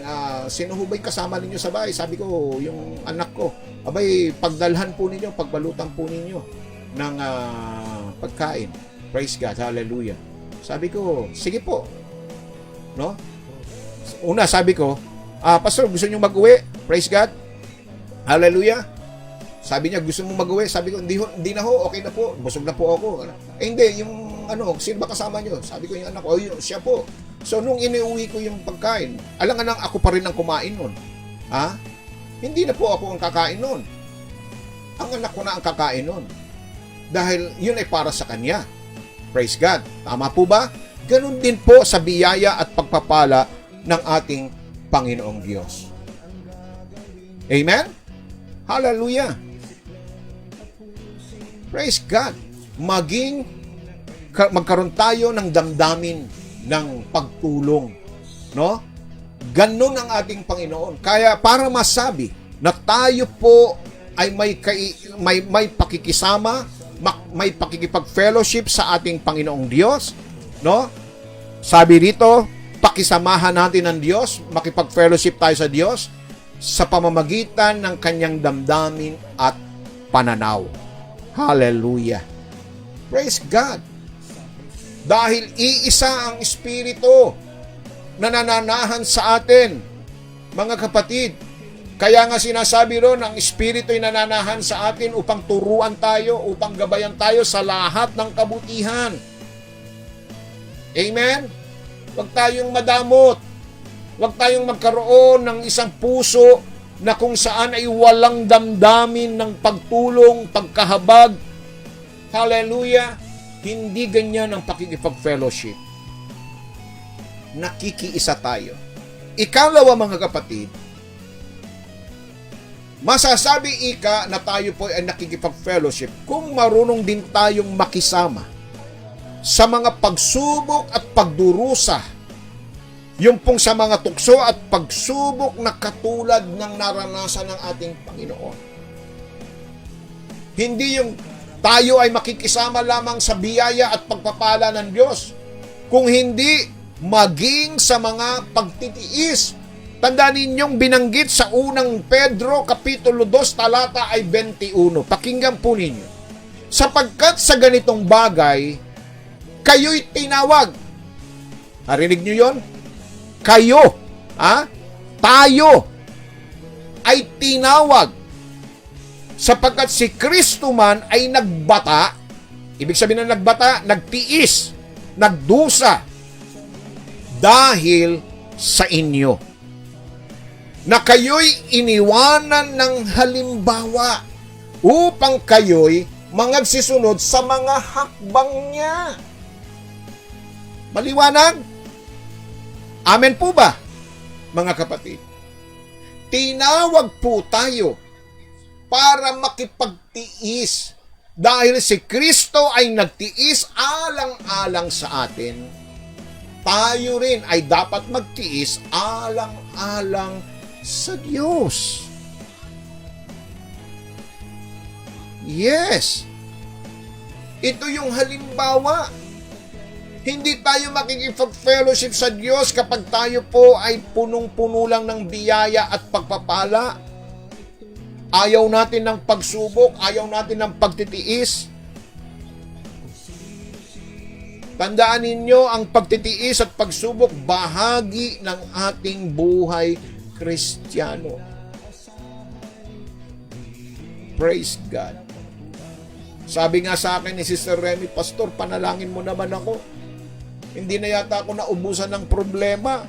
sino ho ba'y kasama ninyo sa bahay? Sabi ko, yung anak ko. Abay, pagdalhan po ninyo, pagbalutan po ninyo ng pagkain. Praise God, hallelujah. Sabi ko, sige po. No? Una, sabi ko, pastor, gusto niyo mag-uwi? Praise God. Hallelujah. Sabi niya, gusto mo mag-uwi? Sabi ko, hindi na ho, okay na po, busog na po ako. Hindi, yung sino ba kasama niyo? Sabi ko, yung anak ko, siya po. So, nung iniuwi ko yung pagkain, alang ako pa rin ang kumain nun. Hindi na po ako ang kakain nun. Ang anak ko na ang kakain nun. Dahil yun ay para sa kanya. Praise God. Tama po ba? Ganun din po sa biyaya at pagpapala ng ating Panginoong Diyos. Amen? Hallelujah! Praise God! Magkaroon tayo ng damdamin ng pagtulong. No? Ganun ang ating Panginoon. Kaya para masabi na tayo po ay may pakikisama, may pakikipag-fellowship sa ating Panginoong Diyos, no? Sabi rito, pakisamahan natin ng Diyos, makipag-fellowship tayo sa Diyos sa pamamagitan ng kanyang damdamin at pananaw. Hallelujah! Praise God! Dahil iisa ang Espiritu na nananahan sa atin, mga kapatid. Kaya nga sinasabi ron, ang Espiritu ay nananahan sa atin upang turuan tayo, upang gabayan tayo sa lahat ng kabutihan. Amen? Huwag tayong madamot. Huwag tayong magkaroon ng isang puso na kung saan ay walang damdamin ng pagtulong, pagkahabag. Hallelujah! Hindi ganyan ang pakikipag-fellowship. Nakikiisa tayo. Ikalawa, mga kapatid, masasabi na tayo po ay nakikipag-fellowship kung marunong din tayong makisama sa mga pagsubok at pagdurusa, yung pong sa mga tukso at pagsubok na katulad ng naranasan ng ating Panginoon. Hindi yung tayo ay makikisama lamang sa biyaya at pagpapala ng Diyos, kung hindi maging sa mga pagtitiis. Tandaan ninyong binanggit sa unang Pedro Kapitulo 2 talata ay 21. Pakinggan po ninyo. Sapagkat sa ganitong bagay, kayo'y tinawag. Narinig nyo yon? Kayo, tayo ay tinawag. Sapagkat si Kristo man ay nagbata, ibig sabihin na nagbata, nagtiis, nagdusa, dahil sa inyo, na kayo'y iniwanan ng halimbawa upang kayo'y mangagsisunod sa mga hakbang niya. Maliwanag? Amen po ba, mga kapatid? Tinawag po tayo para makipagtiis dahil si Kristo ay nagtiis alang-alang sa atin. Tayo rin ay dapat magtiis alang-alang sa Diyos. Yes. Ito yung halimbawa. Hindi tayo makikipag-fellowship sa Diyos kapag tayo po ay punong-puno lang ng biyaya at pagpapala. Ayaw natin ng pagsubok, ayaw natin ng pagtitiis. Tandaan ninyo, ang pagtitiis at pagsubok bahagi ng ating buhay Kristiyano. Praise God. Sabi nga sa akin ni Sister Remy, Pastor, panalangin mo naman ako. Hindi na yata ako naubusan ng problema.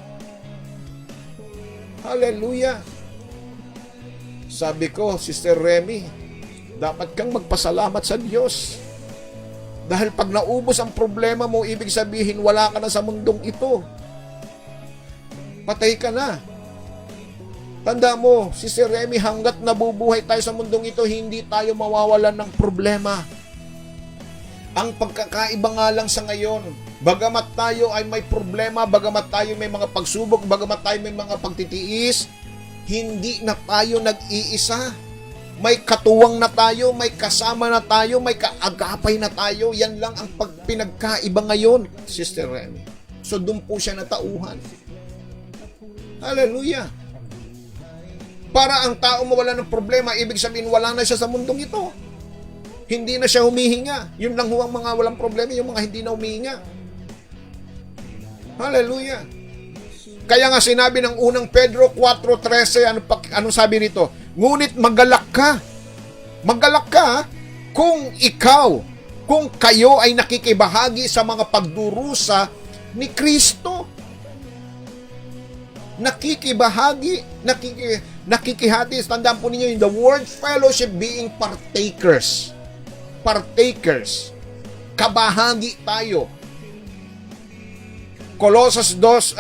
Hallelujah. Sabi ko, Sister Remy, dapat kang magpasalamat sa Diyos. Dahil pag naubos ang problema mo, ibig sabihin wala ka na sa mundong ito. Patay ka na. Tanda mo, Sister Remy, hanggat nabubuhay tayo sa mundong ito, hindi tayo mawawalan ng problema. Ang pagkakaiba nga lang sa ngayon, bagamat tayo ay may problema, bagamat tayo may mga pagsubok, bagamat tayo may mga pagtitiis, hindi na tayo nag-iisa. May katuwang na tayo, may kasama na tayo, may kaagapay na tayo. Yan lang ang pinagkaiba ngayon, Sister Remy. So, doon po siya natauhan. Hallelujah. Para ang tao mawala ng problema, ibig sabihin wala na siya sa mundong ito. Hindi na siya humihinga. Yun lang huwag mga walang problema, yung mga hindi na humihinga. Hallelujah. Kaya nga sinabi ng unang Pedro 4:13, anong sabi rito? Ngunit magalak ka. Magalak ka kung kayo ay nakikibahagi sa mga pagdurusa ni Kristo. Nakikihati. Tandaan po ninyo, in the word fellowship, being partakers. Partakers. Kabahagi tayo. Colossus 1:24,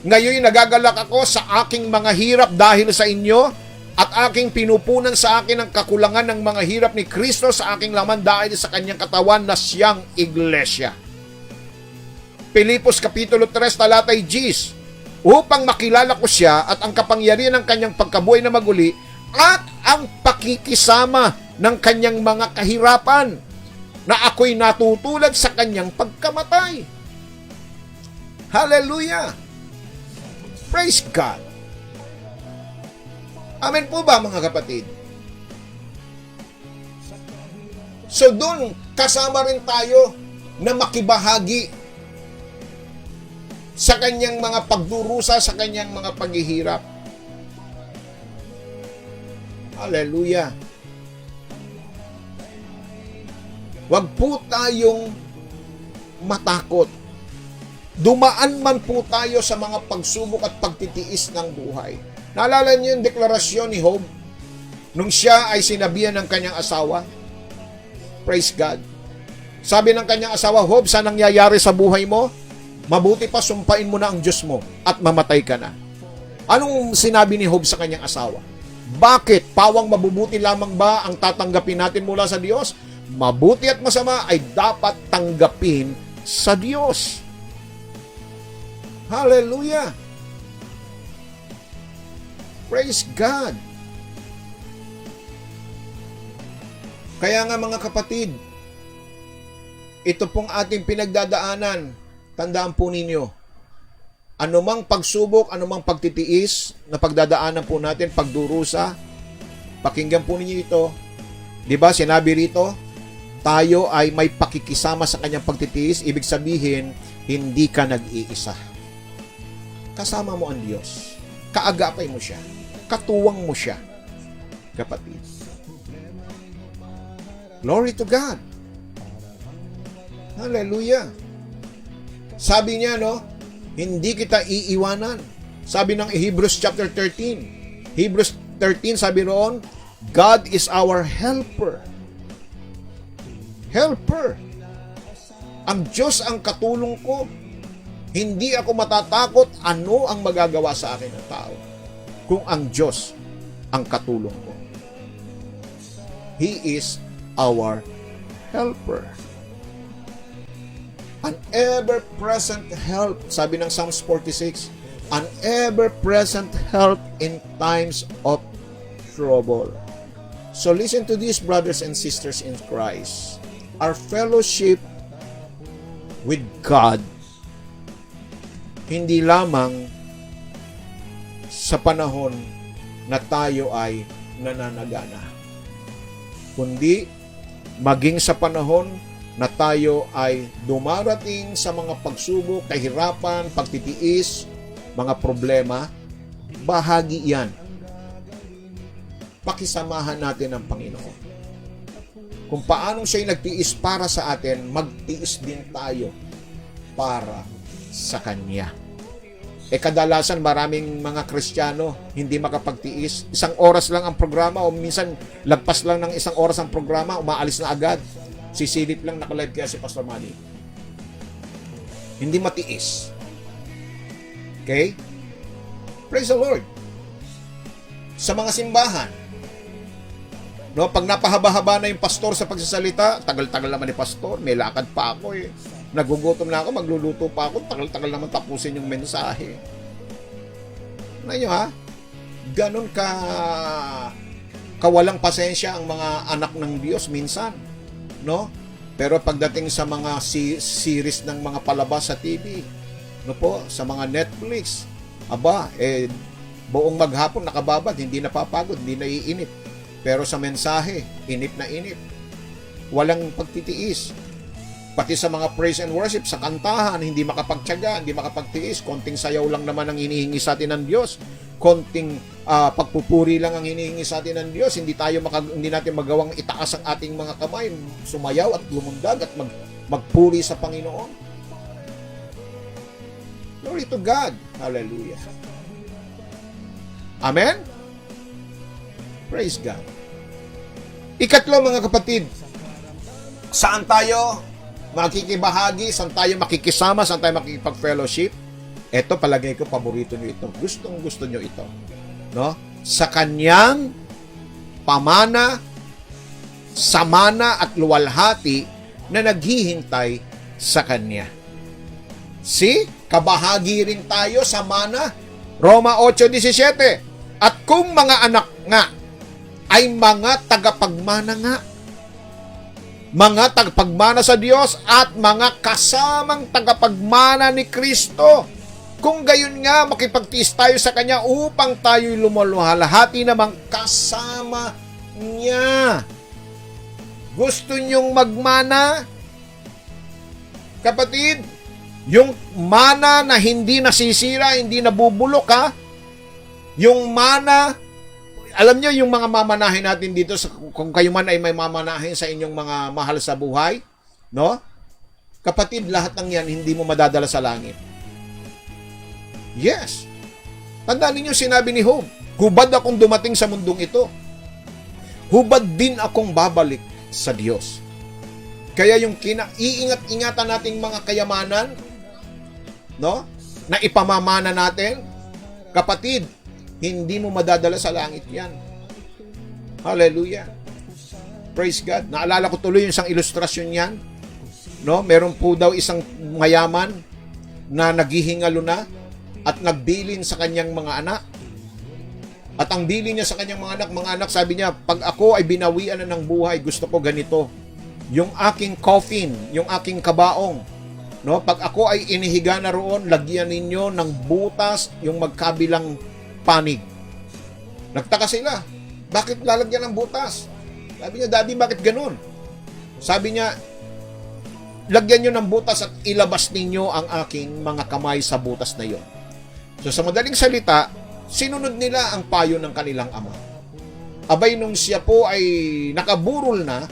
Ngayon nagagalak ako sa aking mga hirap dahil sa inyo at aking pinupunan sa akin ang kakulangan ng mga hirap ni Kristo sa aking laman dahil sa kanyang katawan na siyang iglesia. Pilipos Kapitulo 3, talatay 10, upang makilala ko siya at ang kapangyarihan ng kanyang pagkabuhay na maguli at ang pakikisama ng kanyang mga kahirapan na ako'y natutulad sa kanyang pagkamatay. Hallelujah! Praise God! Amen po ba mga kapatid? So doon, kasama rin tayo na makibahagi sa kanyang mga pagdurusa, sa kanyang mga paghihirap. Hallelujah! Huwag po tayong matakot. Dumaan man po tayo sa mga pagsubok at pagtitiis ng buhay. Naalala niyo yung deklarasyon ni Job nung siya ay sinabihan ng kanyang asawa? Praise God. Sabi ng kanyang asawa, Job, sa nangyayari sa buhay mo, mabuti pa sumpain mo na ang Diyos mo at mamatay ka na. Anong sinabi ni Job sa kanyang asawa? Bakit? Pawang mabubuti lamang ba ang tatanggapin natin mula sa Diyos? Mabuti at masama ay dapat tanggapin sa Diyos. Hallelujah! Praise God! Kaya nga mga kapatid, ito pong ating pinagdadaanan, tandaan po ninyo, anumang pagsubok, anumang pagtitiis na pagdadaanan po natin, pagdurusa, pakinggan po ninyo ito. Diba, sinabi rito, tayo ay may pakikisama sa kanyang pagtitiis, ibig sabihin, hindi ka nag-iisa. Kasama mo ang Diyos. Kaagapay mo siya. Katuwang mo siya. Kapatid. Glory to God. Hallelujah. Sabi niya, no, hindi kita iiwanan. Sabi ng Hebrews chapter 13. Hebrews 13, sabi roon, God is our helper. Helper. Ang Diyos ang katulong ko. Hindi ako matatakot ano ang magagawa sa akin ng tao kung ang Diyos ang katulong ko. He is our helper. An ever-present help, sabi ng Psalms 46, an ever-present help in times of trouble. So listen to this, brothers and sisters in Christ. Our fellowship with God, hindi lamang sa panahon na tayo ay nananagana, kundi maging sa panahon na tayo ay dumarating sa mga pagsubok, kahirapan, pagtitiis, mga problema, bahagi yan. Pakisamahan natin ang Panginoon. Kung paanong siya'y nagtiis para sa atin, magtiis din tayo para sa Kanya. Kadalasan maraming mga Kristiyano hindi makapagtiis. Isang oras lang ang programa o minsan lagpas lang ng isang oras ang programa, umaalis na agad. Sisilip lang, nakalive kaya si Pastor Manny. Hindi matiis. Okay? Praise the Lord. Sa mga simbahan, no, pag napahaba-haba na yung pastor sa pagsasalita, tagal-tagal naman ni pastor, may lakad pa ako eh. Nagugutom na ako, magluluto pa ako, tagal-tagal naman tapusin yung mensahe. Ano nyo ha? Ganon kawalang pasensya ang mga anak ng Diyos minsan. No? Pero pagdating sa mga series ng mga palabas sa TV, no po, sa mga Netflix, buong maghapon nakababad, hindi napapagod, hindi naiinip. Pero sa mensahe, inip na inip. Walang pagtitiis. Pati sa mga praise and worship, sa kantahan, hindi makapagtiyaga, hindi makapagtiis. Konting sayaw lang naman ang hinihingi sa atin ng Diyos. Konting pagpupuri lang ang hinihingi sa atin ng Diyos. Hindi natin magawang itaas ang ating mga kamay, sumayaw at lumundag at magpuri sa Panginoon. Glory to God. Hallelujah. Amen? Praise God. Ikatlo, mga kapatid, saan tayo makikibahagi, saan tayo makikisama, saan tayo makikipag-fellowship? Ito palagay ko paborito nyo ito. Gustong gusto nyo ito. No? Sa kanyang pamana, samana at luwalhati na naghihintay sa kanya. See? Kabahagi rin tayo sa mana. Roma 8:17. At kung mga anak nga ay mga tagapagmana nga, mga tagapagmana sa Diyos at mga kasamang tagapagmana ni Kristo. Kung gayon nga, makipagtiis tayo sa Kanya upang tayo'y lumuluhalahati namang kasama niya. Gusto nyong magmana? Kapatid, yung mana na hindi nasisira, hindi nabubulok ha? Yung mana, alam nyo yung mga mamanahin natin dito, kung kayo man ay may mamanahin sa inyong mga mahal sa buhay, no? Kapatid, lahat ng yan hindi mo madadala sa langit. Yes. Tandaan ninyo sinabi ni Job, hubad akong dumating sa mundong ito. Hubad din akong babalik sa Diyos. Kaya yung iingat-ingatan nating mga kayamanan, no? Na ipamamana natin, kapatid, hindi mo madadala sa langit yan. Hallelujah. Praise God. Naalala ko tuloy yung isang ilustrasyon yan. No? Meron po daw isang mayaman na naghihingalo na at nagbilin sa kanyang mga anak. At ang bilin niya sa kanyang mga anak, sabi niya, pag ako ay binawian na ng buhay, gusto ko ganito. Yung aking coffin, yung aking kabaong, no? Pag ako ay inihiga na roon, lagyan ninyo ng butas yung magkabilang panig. Nagtaka sila. Bakit lalagyan ng butas? Sabi niya, Daddy, bakit ganun? Sabi niya, lagyan nyo ng butas at ilabas ninyo ang aking mga kamay sa butas na yon. So sa madaling salita, sinunod nila ang payo ng kanilang ama. Abay nung siya po ay nakaburol na,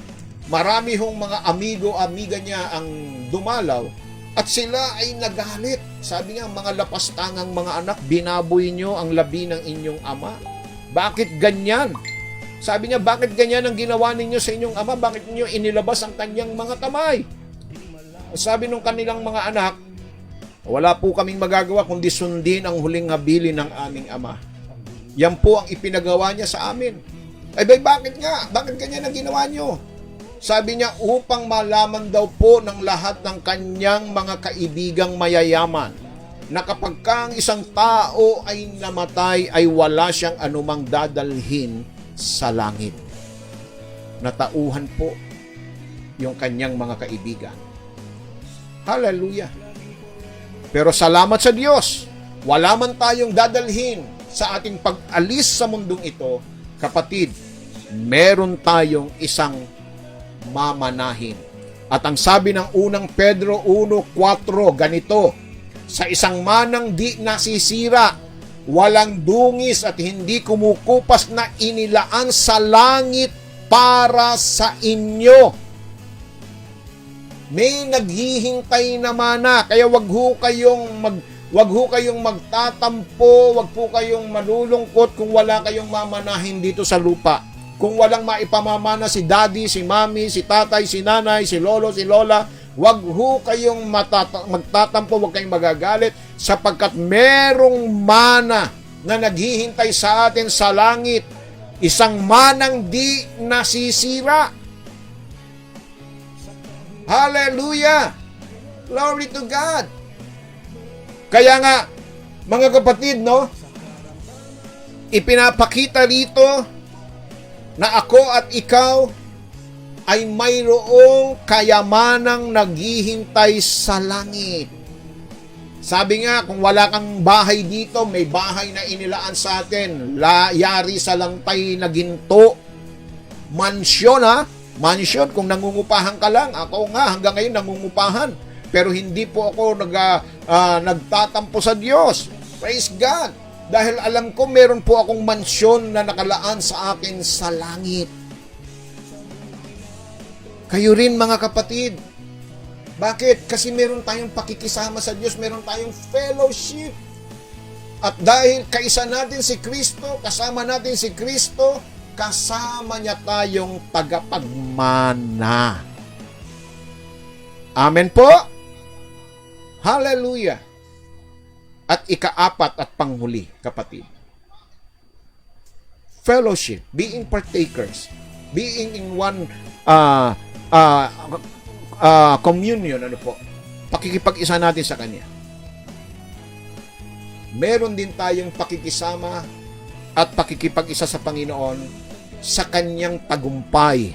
marami hong mga amiga niya ang dumalaw at sila ay nagalit. Sabi niya, mga lapastangang mga anak, binaboy nyo ang labi ng inyong ama. Bakit ganyan? Sabi niya, bakit ganyan ang ginawa ninyo sa inyong ama? Bakit niyo inilabas ang kanyang mga kamay? Sabi nung kanilang mga anak, wala po kaming magagawa kundi sundin ang huling habilin ng aming ama. Yan po ang ipinagawa niya sa amin. Ay bakit nga? Bakit ganyan ang ginawa niyo? Sabi niya, upang malaman daw po ng lahat ng kanyang mga kaibigang mayayaman na kapag ka ang isang tao ay namatay ay wala siyang anumang dadalhin sa langit. Natauhan po yung kanyang mga kaibigan. Hallelujah. Pero salamat sa Diyos, wala man tayong dadalhin sa ating pag-alis sa mundong ito, kapatid, meron tayong isang mamanahin. At ang sabi ng unang Pedro 1:4, ganito, sa isang manang di nasisira, walang dungis at hindi kumukupas na inilaan sa langit para sa inyo. May naghihintay na mana, kaya wag ho kayong magtatampo, wag po kayong malulungkot kung wala kayong mamanahin dito sa lupa. Kung walang maipamamana si daddy, si mami, si tatay, si nanay, si lolo, si lola, wag ho kayong magtatampo, wag kayong magagalit sapagkat merong mana na naghihintay sa atin sa langit. Isang manang di nasisira. Hallelujah! Glory to God! Kaya nga, mga kapatid, no? Ipinapakita rito na ako at ikaw ay mayroong kayamanang naghihintay sa langit. Sabi nga, kung wala kang bahay dito, may bahay na inilaan sa atin. Yari sa langtay na ginto. Mansyon, ha? Mansyon, kung nangungupahan ka lang. Ako nga, hanggang ngayon nangungupahan. Pero hindi po ako nagtatampo sa Diyos. Praise God! Dahil alam ko meron po akong mansyon na nakalaan sa akin sa langit. Kayo rin mga kapatid. Bakit? Kasi meron tayong pakikisama sa Diyos, meron tayong fellowship. At dahil kaisa natin si Kristo, kasama natin si Kristo, kasama niya tayong tagapagmana. Amen po? Hallelujah! At ikaapat at panghuli, kapatid, fellowship, being partakers, being in one communion, pakikipag-isa natin sa Kanya. Meron din tayong pakikisama at pakikipag-isa sa Panginoon sa Kanyang tagumpay.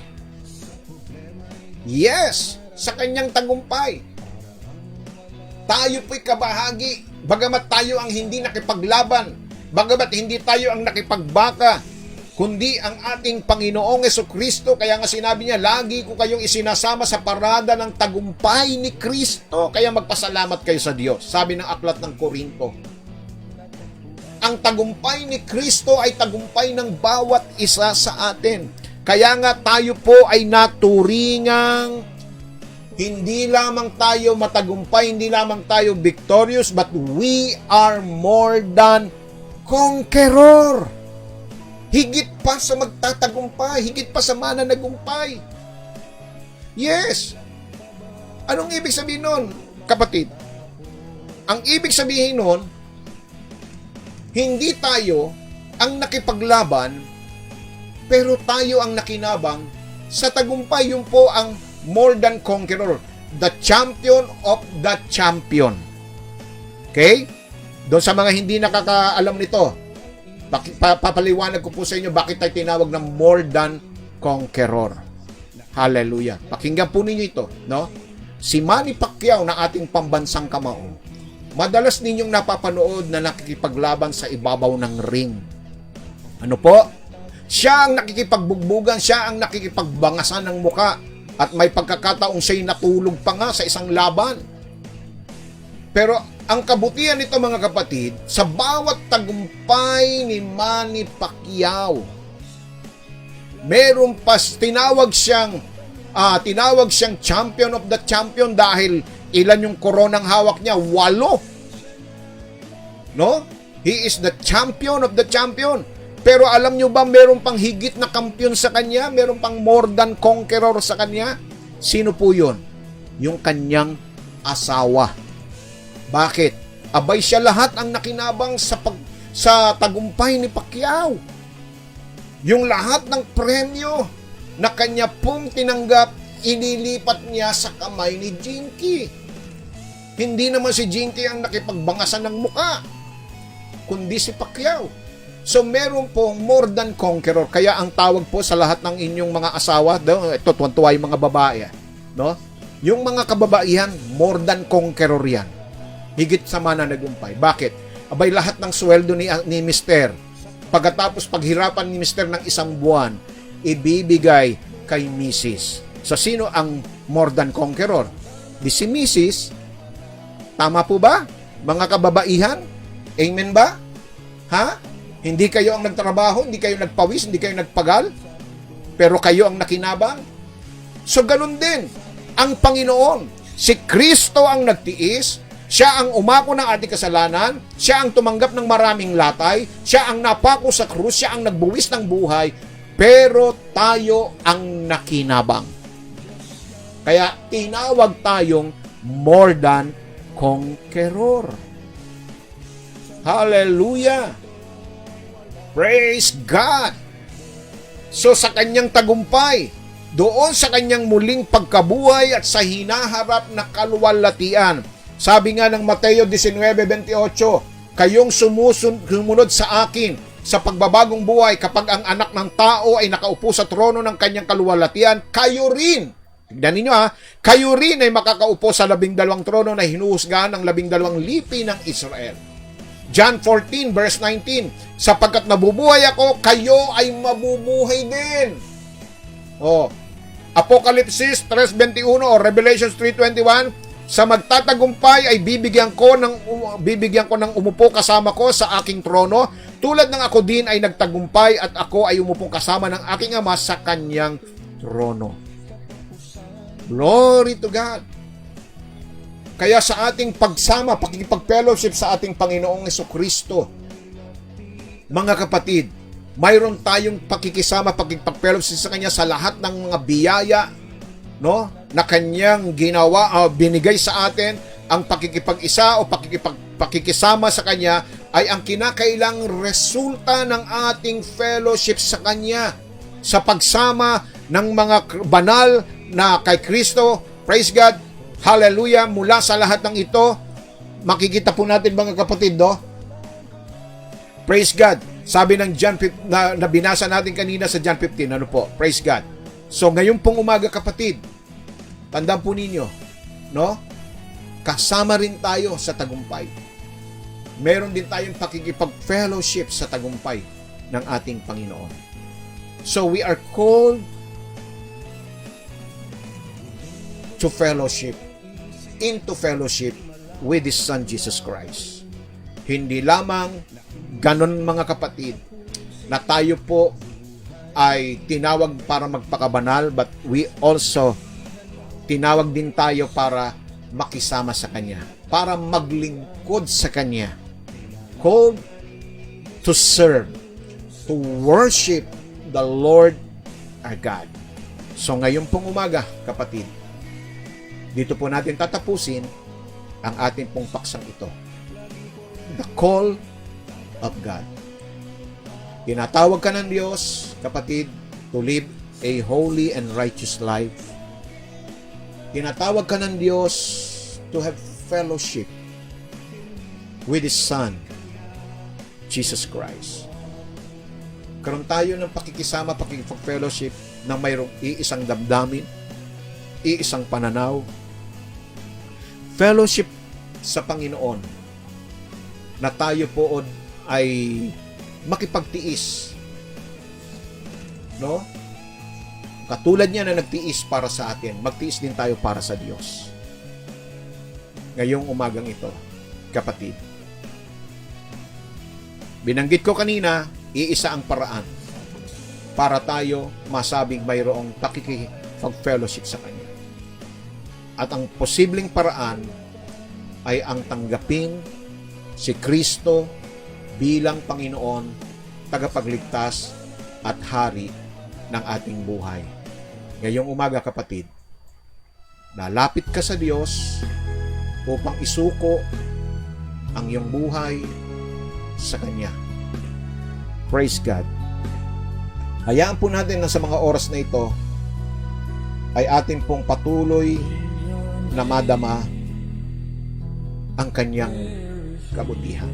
Yes, sa Kanyang tagumpay. Tayo po'y kabahagi, bagamat tayo ang hindi nakipaglaban, bagamat hindi tayo ang nakipagbaka, kundi ang ating Panginoong Jesucristo. Kaya nga sinabi niya, lagi ko kayong isinasama sa parada ng tagumpay ni Kristo. Kaya magpasalamat kayo sa Diyos. Sabi ng aklat ng Korinto, ang tagumpay ni Kristo ay tagumpay ng bawat isa sa atin. Kaya nga tayo po ay naturingang hindi lamang tayo matagumpay, hindi lamang tayo victorious, but we are more than conqueror. Higit pa sa magtatagumpay, higit pa sa mananagumpay. Yes. Anong ibig sabihin nun, kapatid? Ang ibig sabihin nun, hindi tayo ang nakipaglaban, pero tayo ang nakinabang sa tagumpay. Yung po ang more than conqueror, the champion of the champion. Okay? Doon sa mga hindi nakakaalam nito, papaliwanag ko po sa inyo bakit tayo tinawag ng more than conqueror. Hallelujah. Pakinggan po ninyo ito, no? Si Manny Pacquiao na ating pambansang kamao, madalas ninyong napapanood na nakikipaglaban sa ibabaw ng ring. Ano po? Siya ang nakikipagbugbugan, siya ang nakikipagbangasan ng muka, at may pagkakataong siya'y natulog pa nga sa isang laban. Pero ang kabutihan nito, mga kapatid, sa bawat tagumpay ni Manny Pacquiao, meron pa tinawag siyang champion of the champion dahil ilan yung koronang hawak niya? 8. No? He is the champion of the champion. Pero alam nyo ba, meron pang higit na kampiyon sa kanya? Meron pang more than conqueror sa kanya? Sino po yun? Yung kanyang asawa. Bakit? Abay, siya lahat ang nakinabang sa tagumpay ni Pacquiao. Yung lahat ng premyo na kanya pong tinanggap, inilipat niya sa kamay ni Jinky. Hindi naman si Jinky ang nakipagbangasan ng muka, kundi si Pacquiao. So meron pong more than conqueror. Kaya ang tawag po sa lahat ng inyong mga asawa, ito tuwan-tuwa yung mga babae, no? Yung mga kababaihan, more than conqueror yan. Higit sa mananagumpay. Bakit? Abay, lahat ng sweldo ni Mr. pagkatapos paghirapan ni Mr. ng isang buwan, ibibigay kay Mrs. So sino ang more than conqueror? Di si Mrs. Tama po ba? Mga kababaihan? Amen ba? Ha? Hindi kayo ang nagtrabaho, hindi kayo nagpawis, hindi kayo nagpagal, pero kayo ang nakinabang. So ganun din, ang Panginoon, si Kristo ang nagtiis, siya ang umako ng ating kasalanan, siya ang tumanggap ng maraming latay, siya ang napako sa krus, siya ang nagbuwis ng buhay, pero tayo ang nakinabang. Kaya tinawag tayong more than conqueror. Hallelujah! Praise God! So sa kanyang tagumpay, doon sa kanyang muling pagkabuhay at sa hinaharap na kaluwalhatian, sabi nga ng Mateo 19:28, kayong sumunod sa akin sa pagbabagong buhay kapag ang anak ng tao ay nakaupo sa trono ng kanyang kaluwalhatian, kayo rin, tignan ninyo kayo rin ay makakaupo sa 12 trono na hinuhusgahan ng 12 lipi ng Israel. John 14 verse 19, sapagkat nabubuhay ako, kayo ay mabubuhay din. Apocalypse 3:21 o Revelation 3:21, sa magtatagumpay ay bibigyan ko ng umupo kasama ko sa aking trono, tulad ng ako din ay nagtagumpay at ako ay umupong kasama ng aking Ama sa kanyang trono. Glory to God. Kaya sa ating pagsama, pakikipag-fellowship sa ating Panginoong Jesucristo, mga kapatid, mayroon tayong pakikisama, pakikipag-fellowship sa Kanya sa lahat ng mga biyaya, no, na Kanyang ginawa, binigay sa atin, ang pakikipag-isa o pakikisama sa Kanya ay ang kinakailang resulta ng ating fellowship sa Kanya, sa pagsama ng mga banal na kay Kristo. Praise God, hallelujah. Mula sa lahat ng ito, makikita po natin mga kapatid, no? Praise God. Sabi ng John 15, na binasa natin kanina sa John 15, ano po? Praise God. So ngayon pong umaga kapatid, tandaan po ninyo, no? Kasama rin tayo sa tagumpay. Meron din tayong pakikipag-fellowship sa tagumpay ng ating Panginoon. So we are called to fellowship, into fellowship with His Son Jesus Christ. Hindi lamang ganon mga kapatid na tayo po ay tinawag para magpakabanal, but we also tinawag din tayo para makisama sa Kanya, para maglingkod sa Kanya. Called to serve, to worship the Lord our God. So ngayon pong umaga, kapatid, dito po natin tatapusin ang ating pong paksang ito. The call of God. Tinatawag ka ng Diyos, kapatid, to live a holy and righteous life. Tinatawag ka ng Diyos to have fellowship with His Son, Jesus Christ. Karoon tayo ng pakikisama, pakikipag-fellowship na mayroong iisang damdamin, iisang pananaw. Fellowship sa Panginoon na tayo po ay makipagtiis. No? Katulad niya na nagtiis para sa atin, magtiis din tayo para sa Diyos. Ngayong umagang ito, kapatid. Binanggit ko kanina, iisa ang paraan para tayo masabing mayroong pakikipag-fellowship sa Kanya. At ang posibleng paraan ay ang tanggapin si Kristo bilang Panginoon, tagapagligtas at Hari ng ating buhay. Ngayong umaga kapatid, lalapit ka sa Diyos upang isuko ang iyong buhay sa Kanya. Praise God. Hayaan po natin na sa mga oras na ito ay atin pong patuloy na madama ang Kanyang kabutihan.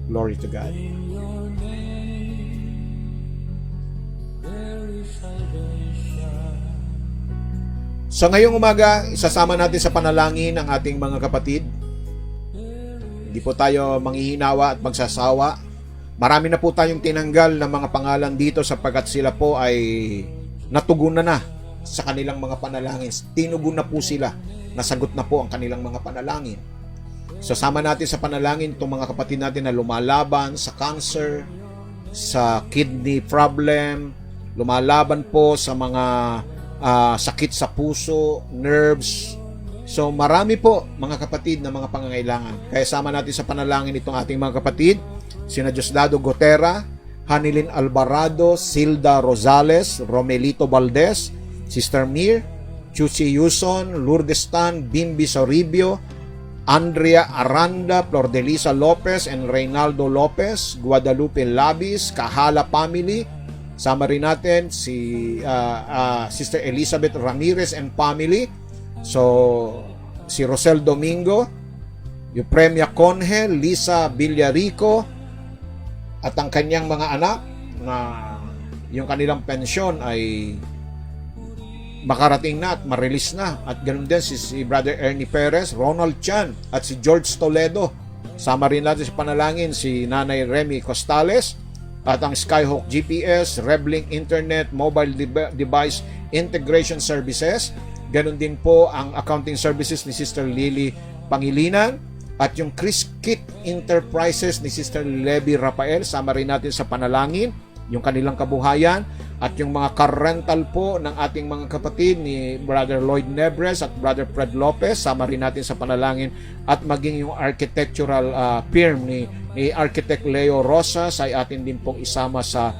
Glory to God. So ngayong umaga, isasama natin sa panalangin ang ating mga kapatid. Hindi po tayo manghihinawa at magsasawa. Marami na po tayong tinanggal ng mga pangalan dito sapagkat sila po ay natugunan na sa kanilang mga panalangin. Tinugon na po sila. Nasagot na po ang kanilang mga panalangin. Sasama natin sa panalangin itong mga kapatid natin na lumalaban sa cancer, sa kidney problem, lumalaban po sa mga sakit sa puso, nerves. So marami po mga kapatid na mga pangangailangan. Kaya sama natin sa panalangin itong ating mga kapatid, sina Diosdado Gotera, Hanilin Alvarado, Silda Rosales, Romelito Valdez, Sister Mir, Chuchi Yuson, Lourdes Tan, Bimbi Soribio, Andrea Aranda, Flordelisa Lopez, and Reynaldo Lopez, Guadalupe Labis, Kahala Family. Sama rin natin si Sister Elizabeth Ramirez and family. So, si Rosel Domingo, Eupremia Conje, Lisa Villarico, at ang kanyang mga anak na yung kanilang pensyon ay makarating na at ma-release na. At ganoon din si Brother Ernie Perez, Ronald Chan, at si George Toledo. Sama rin natin sa panalangin si Nanay Remy Costales at ang Skyhawk GPS, Revlink Internet, Mobile Device Integration Services. Ganon din po ang accounting services ni Sister Lily Pangilinan at yung Chris Kit Enterprises ni Sister Levi Rafael. Sama rin natin sa panalangin yung kanilang kabuhayan at yung mga car rental po ng ating mga kapatid ni Brother Lloyd Nebres at Brother Fred Lopez. Sama rin natin sa panalangin at maging yung architectural firm ni Architect Leo Rosas ay atin din pong isama sa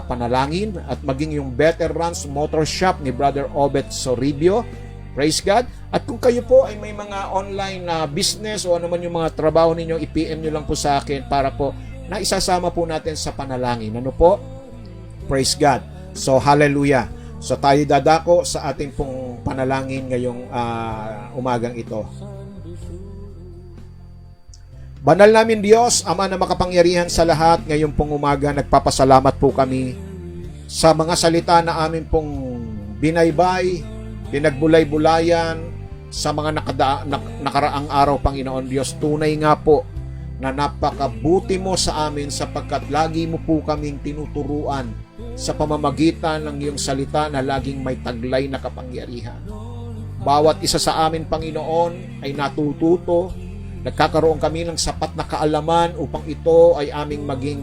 panalangin at maging yung Veterans Motor Shop ni Brother Obet Soribio Praise God. At kung kayo po ay may mga online na business o ano man yung mga trabaho ninyo, i-PM nyo lang po sa akin para po na isasama po natin sa panalangin. Ano po? Praise God. So, hallelujah. So, tayo dadako sa ating pong panalangin ngayong umagang ito. Banal namin Diyos, Ama na makapangyarihan sa lahat, ngayong pong umaga, nagpapasalamat po kami sa mga salita na amin pong binaybay, pinagbulay-bulayan sa mga nakaraang araw, Panginoon Diyos. Tunay nga po na napakabuti mo sa amin sapagkat lagi mo po kaming tinuturuan sa pamamagitan ng iyong salita na laging may taglay na kapangyarihan. Bawat isa sa amin, Panginoon, ay natututo. Nagkakaroon kami ng sapat na kaalaman upang ito ay aming maging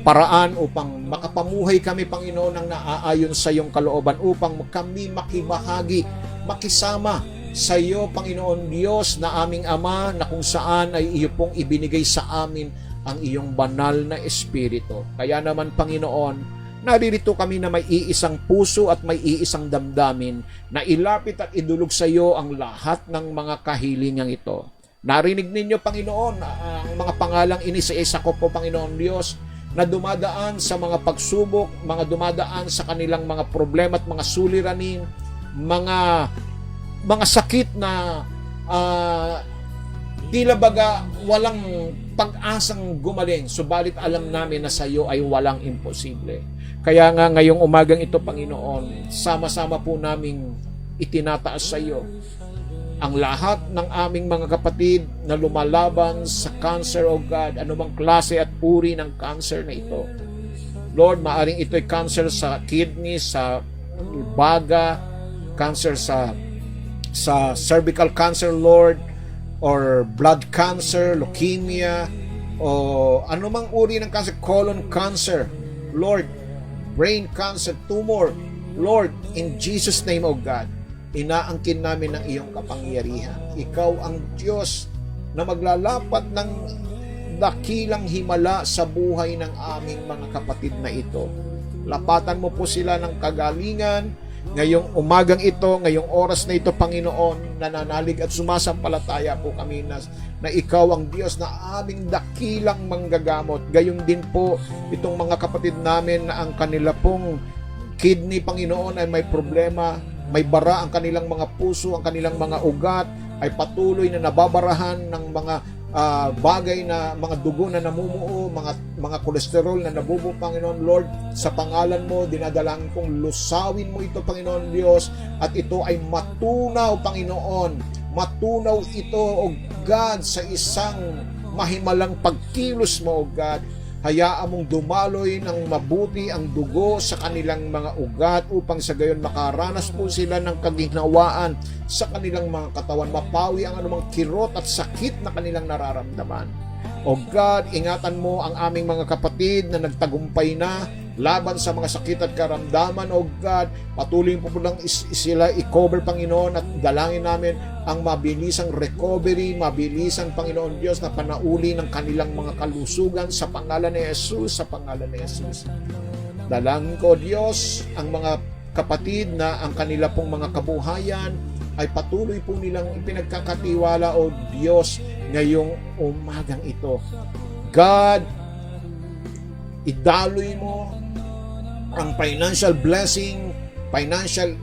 paraan upang makapamuhay kami, Panginoon, ng naaayon sa iyong kalooban upang kami makibahagi, makisama sa iyo, Panginoon Diyos, na aming Ama, na kung saan ay iyo pong ibinigay sa amin ang iyong banal na Espiritu. Kaya naman, Panginoon, naririto kami na may iisang puso at may iisang damdamin na ilapit at idulog sa iyo ang lahat ng mga kahilingang ito. Narinig ninyo, Panginoon, ang mga pangalang inisa-isa ko po, Panginoon Diyos, na dumadaan sa mga pagsubok, mga dumadaan sa kanilang mga problema at mga suliranin, mga sakit na tila baga walang pag-asang gumaling, subalit alam namin na sa iyo ay walang imposible. Kaya nga ngayong umagang ito, Panginoon, sama-sama po naming itinataas sa iyo ang lahat ng aming mga kapatid na lumalaban sa cancer, O God, anumang klase at uri ng cancer na ito. Lord, maaring ito'y cancer sa kidney, sa baga, cancer sa cervical cancer, Lord, or blood cancer, leukemia, o anumang uri ng cancer, colon cancer, Lord, brain cancer, tumor, Lord, in Jesus' name, O God, inaangkin namin ng iyong kapangyarihan. Ikaw ang Diyos na maglalapat ng dakilang himala sa buhay ng aming mga kapatid na ito. Lapatan mo po sila ng kagalingan ngayong umagang ito, ngayong oras na ito, Panginoon. Nananalig at sumasampalataya po kami na ikaw ang Diyos na aming dakilang manggagamot. Gayong din po itong mga kapatid namin na ang kanila pong kidney, Panginoon, ay may problema, may bara ang kanilang mga puso, ang kanilang mga ugat ay patuloy na nababarahan ng mga bagay na mga dugo na namumuo, mga kolesterol na nabubuo, Panginoon. Lord, sa pangalan mo, dinadalangin kong lusawin mo ito, Panginoon Diyos, at ito ay matunaw, Panginoon. Matunaw ito, O God, sa isang mahimalang pagkilos mo, O God. Hayaan mong dumaloy ng mabuti ang dugo sa kanilang mga ugat upang sa gayon makaranas po sila ng kaginhawaan sa kanilang mga katawan. Mapawi ang anumang kirot at sakit na kanilang nararamdaman. O God, ingatan mo ang aming mga kapatid na nagtagumpay na laban sa mga sakit at karamdaman. O God, patuloy po lang sila i-cover, Panginoon, at dalangin namin ang mabilisang recovery, mabilisang, Panginoon Diyos, na panauli ng kanilang mga kalusugan sa pangalan ni Jesus, sa pangalan ni Jesus. Dalangin ko, Diyos, ang mga kapatid na ang kanila pong mga kabuhayan ay patuloy po nilang ipinagkakatiwala, O Diyos, ngayong umagang ito. God, idaloy mo ang financial blessing, financial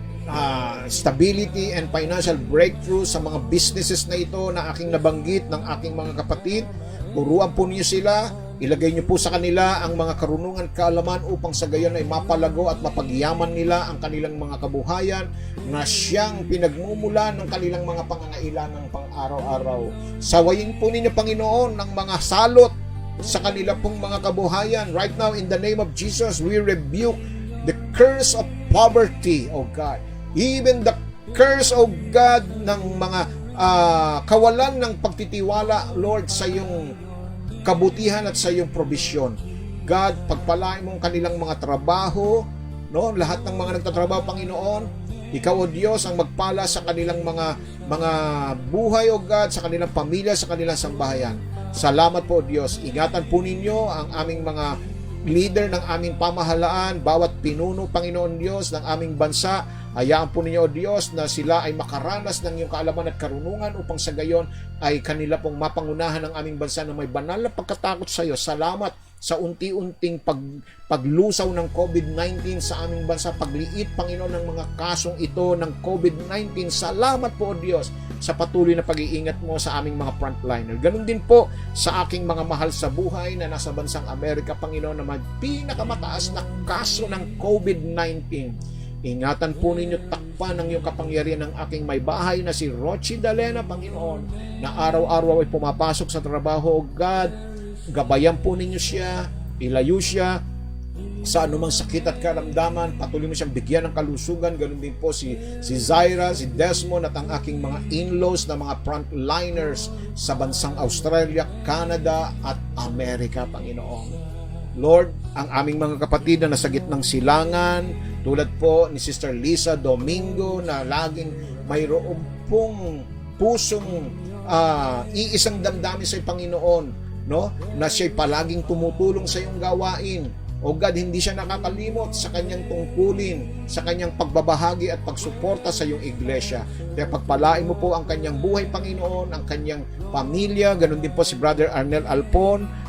stability, and financial breakthrough sa mga businesses na ito na aking nabanggit ng aking mga kapatid. Turuan po niyo sila, ilagay niyo po sa kanila ang mga karunungan, kaalaman upang sa gayon ay mapalago at mapagyaman nila ang kanilang mga kabuhayan na siyang pinagmumulan ng kanilang mga pangangailangan pang-araw-araw. Sawayin po ninyo, Panginoon, ng mga salot sa kanila pong mga kabuhayan. Right now, in the name of Jesus, we rebuke the curse of poverty, O God. Even the curse, O God, ng mga kawalan ng pagtitiwala, Lord, sa iyong kabutihan at sa iyong provision. God, pagpalain mo ang kanilang mga trabaho, no? Lahat ng mga nagtatrabaho, Panginoon, ikaw, O Diyos, ang magpala sa kanilang mga buhay, O God, sa kanilang pamilya, sa kanilang sambahayan. Salamat po, Diyos. Ingatan po ninyo ang aming mga leader ng aming pamahalaan, bawat pinuno, Panginoon Diyos, ng aming bansa. Hayaan po ninyo, O Diyos, na sila ay makaranas ng iyong kaalaman at karunungan upang sa gayon ay kanila pong mapangunahan ng aming bansa na may banal na pagkatakot sa iyo. Salamat sa unti-unting paglusaw ng COVID-19 sa aming bansa, pagliit, Panginoon, ng mga kasong ito ng COVID-19. Salamat po, O Diyos, sa patuloy na pag-iingat mo sa aming mga frontliner. Ganun din po sa aking mga mahal sa buhay na nasa bansang Amerika, Panginoon, na may pinakamataas na kaso ng COVID-19. Ingatan po ninyo, takpan ng iyong kapangyarihan ng aking may bahay na si Rochi Dalena, Panginoon, na araw-araw ay pumapasok sa trabaho. O God, gabayan po ninyo siya, ilayo siya sa anumang sakit at karamdaman, patuloy mo siyang bigyan ng kalusugan. Ganun din po si Zaira, si Desmond, at ang aking mga in-laws na mga frontliners sa bansang Australia, Canada at Amerika, Panginoon. Lord, ang aming mga kapatid na nasa gitnang silangan, tulad po ni Sister Lisa Domingo, na laging mayroon pong pusong iisang damdamin sa Panginoon, no? Na siya'y palaging tumutulong sa iyong gawain. O God, hindi siya nakakalimot sa kanyang tungkulin, sa kanyang pagbabahagi at pagsuporta sa iyong iglesia. Kaya pagpalain mo po ang kanyang buhay, Panginoon, ang kanyang pamilya. Ganun din po si Brother Arnel Alpon.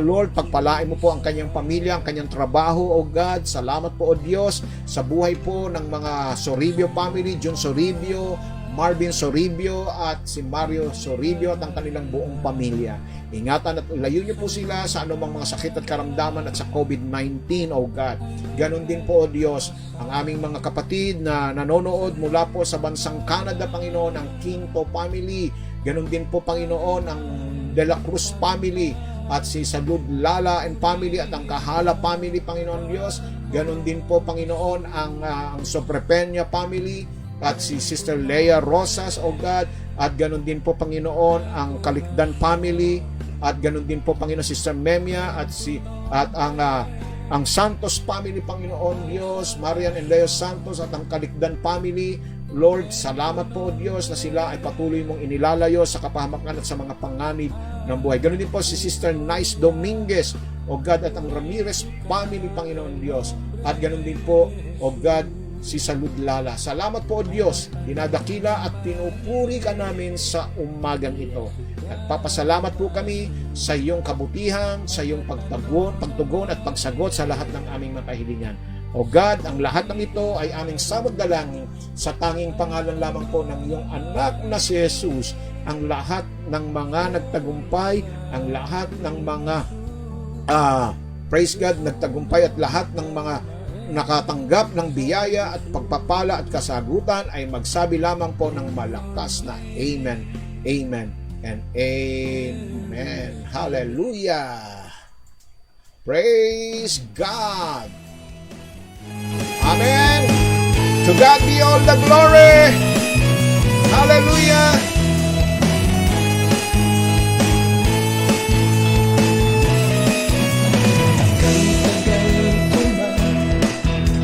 Lord, pagpalain mo po ang kanyang pamilya, ang kanyang trabaho, O God. Salamat po, O Diyos, sa buhay po ng mga Soribio family, John Soribio, Marvin Soribio, at si Mario Soribio at ang kanilang buong pamilya. Ingatan at ilayo niyo po sila sa anumang mga sakit at karamdaman at sa COVID-19, O God. Ganon din po, O Diyos, ang aming mga kapatid na nanonood mula po sa bansang Canada, Panginoon, ang Quinto family. Ganon din po, Panginoon, ang De La Cruz family, at si Salud Lala and family, at ang Kahala family, Panginoon Diyos. Ganon din po, Panginoon, ang Sobrepenya family, at si Sister Leia Rosas, O God. At ganon din po, Panginoon, ang Kalikdan family, at ganon din po, Panginoon, Sister Memia, at ang Santos family, Panginoon Diyos, Marian and Leo Santos, at ang Kalikdan family. Lord, salamat po, Diyos, na sila ay patuloy mong inilalayo sa kapahamakan at sa mga panganib ng buhay. Ganoon din po si Sister Nice Dominguez, O God, at ang Ramirez family, Panginoon Diyos. At ganoon din po, O God, si Salud Lala. Salamat po, O Diyos, dinadakila at pinupuri ka namin sa umagang ito. At papasalamat po kami sa iyong kabutihan, sa iyong pagtugon at pagsagot sa lahat ng aming mga kahilingan. O God, ang lahat ng ito ay aming samagdalangin sa tanging pangalan lamang po ng iyong anak na si Jesus. Ang lahat ng mga nagtagumpay, ang lahat ng mga praise God, nagtagumpay, at lahat ng mga nakatanggap ng biyaya at pagpapala at kasagutan ay magsabi lamang po ng malakas na Amen, Amen, and Amen. Hallelujah! Praise God! Amen! To God be all the glory! Hallelujah!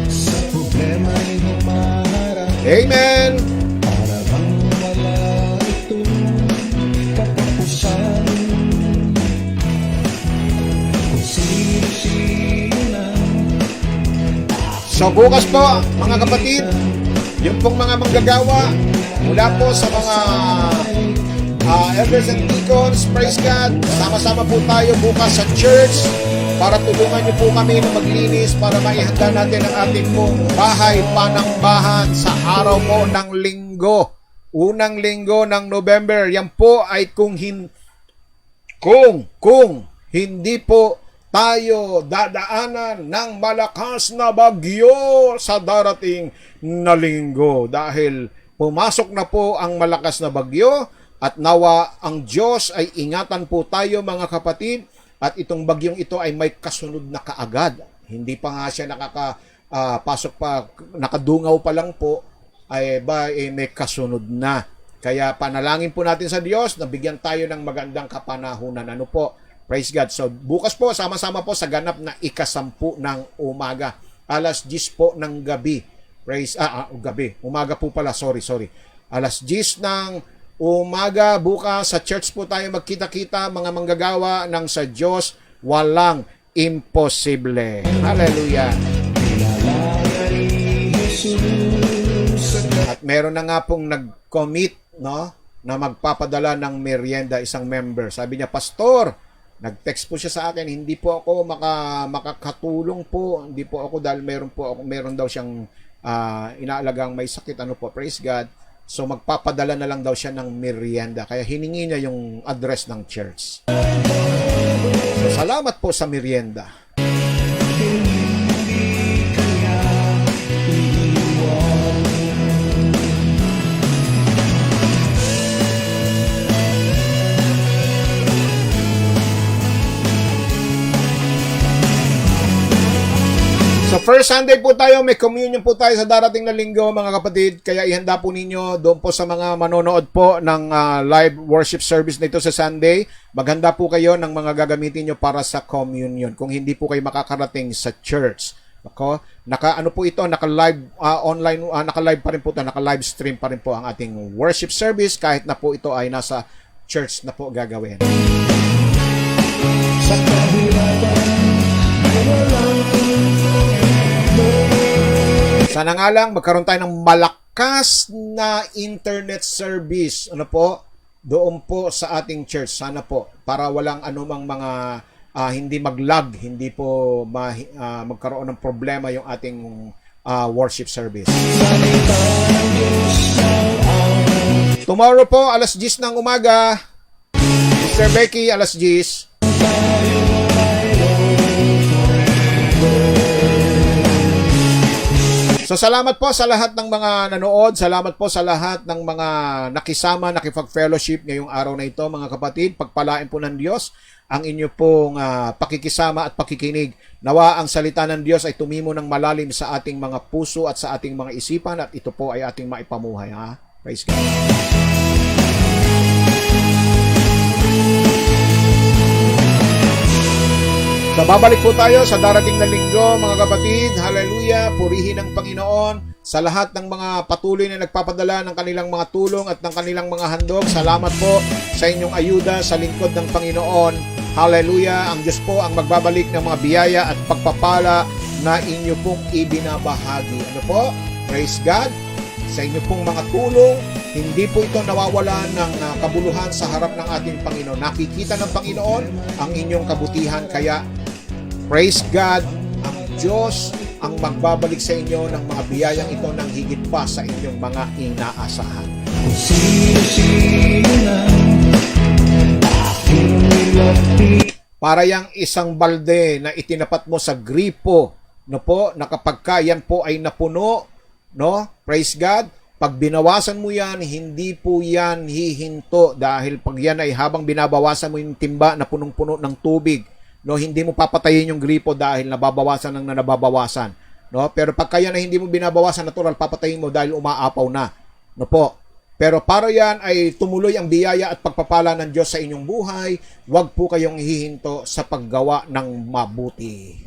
Sa problema'y humaharap, Amen! para bang wala itong katapusan. Kung sino-sino na So bukas po, mga kapatid, yung pong mga manggagawa mula po sa mga elders and deacons, praise God, sama-sama po tayo bukas sa church para tulungan niyo po kami na maglinis para maihanda natin ang ating pong bahay panambahan sa araw po ng linggo. Unang linggo ng November. Yan po ay kung hindi po tayo dadaanan ng malakas na bagyo sa darating na linggo. Dahil pumasok na po ang malakas na bagyo at nawa ang Diyos ay ingatan po tayo, mga kapatid, at itong bagyong ito ay may kasunod na kaagad. Hindi pa nga siya nakapasok pa, nakadungaw pa lang po, ay may kasunod na. Kaya panalangin po natin sa Diyos na bigyan tayo ng magandang kapanahunan. Ano po? Praise God. So, bukas po, sama-sama po sa ganap na 10:00 ng umaga. 10:00 po ng gabi. Gabi. Umaga po pala. Sorry. 10:00 ng umaga. Bukas sa church po tayo magkita-kita, mga manggagawa ng sa Diyos. Walang imposible. Hallelujah. Pinalaya ni Jesus At meron na nga pong nag-commit, no, na magpapadala ng merienda, isang member. Sabi niya, Pastor, nag-text po siya sa akin, hindi po ako makakatulong po, hindi po ako dahil meron daw siyang inaalagang may sakit, ano po, praise God. So magpapadala na lang daw siya ng merienda. Kaya hiningi niya yung address ng church. So salamat po sa merienda. So first Sunday po tayo, may communion po tayo sa darating na linggo mga kapatid. Kaya ihanda po ninyo doon po sa mga manonood po ng live worship service nito sa Sunday. Maghanda po kayo ng mga gagamitin nyo para sa communion. Kung hindi po kayo makakarating sa church. Ako, naka-live online, naka-live pa rin po ito, naka-live stream pa rin po ang ating worship service kahit na po ito ay nasa church na po gagawin. sa kahirapan ay walang Sana nga lang magkaroon tayo ng malakas na internet service. Ano po? Doon po sa ating church. Sana po. Para walang anumang mga hindi mag-lag, hindi po magkaroon ng problema yung ating worship service. Tomorrow po, alas 10 ng umaga. Mr. Becky, alas 10. So salamat po sa lahat ng mga nanood, salamat po sa lahat ng mga nakisama, nakipag-fellowship ngayong araw na ito mga kapatid. Pagpalain po ng Diyos ang inyo pong pakikisama at pakikinig. Nawa ang salita ng Diyos ay tumimo ng malalim sa ating mga puso at sa ating mga isipan at ito po ay ating maipamuhay. Praise God. So, babalik po tayo sa darating na linggo, mga kapatid. Hallelujah! Purihin ang Panginoon sa lahat ng mga patuloy na nagpapadala ng kanilang mga tulong at ng kanilang mga handog. Salamat po sa inyong ayuda sa lingkod ng Panginoon. Hallelujah! Ang Diyos po ang magbabalik ng mga biyaya at pagpapala na inyo pong ibinabahagi. Ano po? Praise God! Sa inyo pong mga tulong, hindi po ito nawawala ng kabuluhan sa harap ng ating Panginoon. Nakikita ng Panginoon ang inyong kabutihan, kaya praise God, ang Diyos ang magbabalik sa inyo ng mga biyayang ito ng higit pa sa inyong mga inaasahan. Para yang isang balde na itinapat mo sa gripo, no po, na kapag yan po ay napuno, no? Praise God. Pag binawasan mo yan, hindi po yan hihinto dahil pag yan ay habang binabawasan mo yung timba na punong-puno ng tubig, no, hindi mo papatayin yung gripo dahil nababawasan ng nababawasan, no? Pero pag kaya na hindi mo binabawasan, natural papatayin mo dahil umaapaw na, no po. Pero para yan ay tumuloy ang biyaya at pagpapala ng Diyos sa inyong buhay, huwag po kayong hihinto sa paggawa ng mabuti.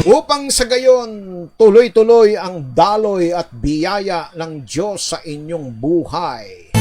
Upang sa gayon, tuloy-tuloy ang daloy at biyaya ng Diyos sa inyong buhay.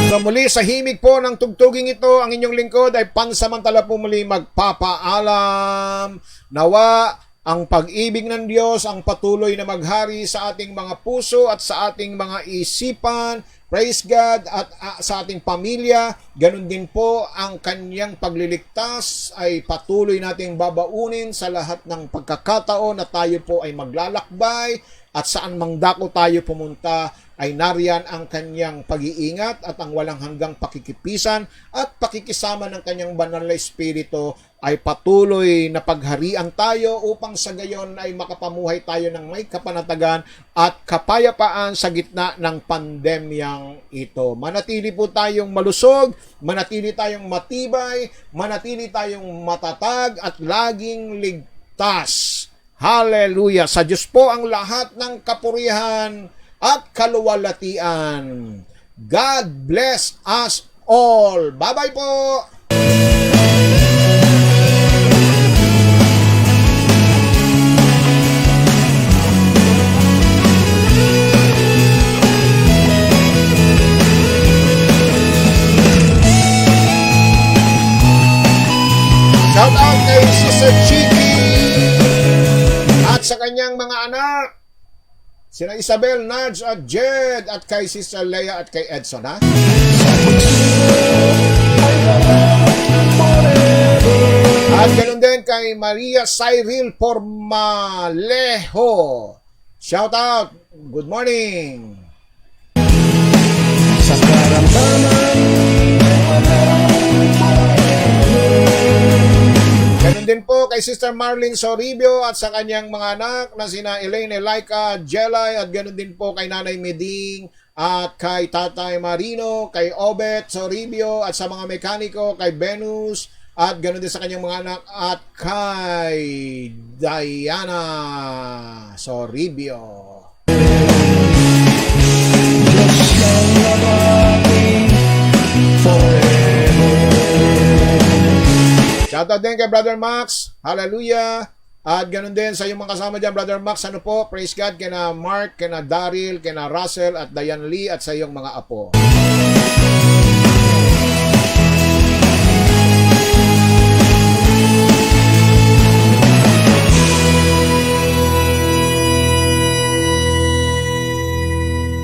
So muli sa himig po ng tugtuging ito, ang inyong lingkod ay pansamantala po muli magpapaalam. Nawa ang pag-ibig ng Diyos ang patuloy na maghari sa ating mga puso at sa ating mga isipan. Praise God, at sa ating pamilya, ganun din po ang kanyang pagliligtas ay patuloy nating babaunin sa lahat ng pagkakataon na tayo po ay maglalakbay at saan mang dako tayo pumunta ay nariyan ang kanyang pag-iingat at ang walang hanggang pakikipisan at pakikisama ng kanyang banal na espiritu ay patuloy na pagharian tayo upang sa gayon ay makapamuhay tayo ng may kapanatagan at kapayapaan sa gitna ng pandemyang ito. Manatili po tayong malusog, manatili tayong matibay, manatili tayong matatag at laging ligtas. Hallelujah! Sa Diyos po ang lahat ng kapurihan at kaluwalhatian. God bless us all. Bye-bye po! Sister Chiki at sa kanyang mga anak, sina Isabel, Nudge at Jed, at kay Sister Leia at kay Edson, ha? At ganun din kay Maria Cyril Formalejo. Shout out. Good morning. Sa karamdaman, Ganun din po kay Sister Marlene Soribio at sa kanyang mga anak na sina Elaine, Laika, Jelay, at ganun din po kay Nanay Meding at kay Tatay Marino, kay Obet Soribio, at sa mga mekaniko kay Venus, at ganun din sa kanyang mga anak at kay Diana Soribio. Diyos lang ang aking forever. Shoutout din kay Brother Max. Hallelujah. At ganun din sa iyong mga kasama dyan, Brother Max. Ano po? Praise God. Kina Mark, kina Daryl, kina Russell, at Diane Lee, at sa iyong mga apo.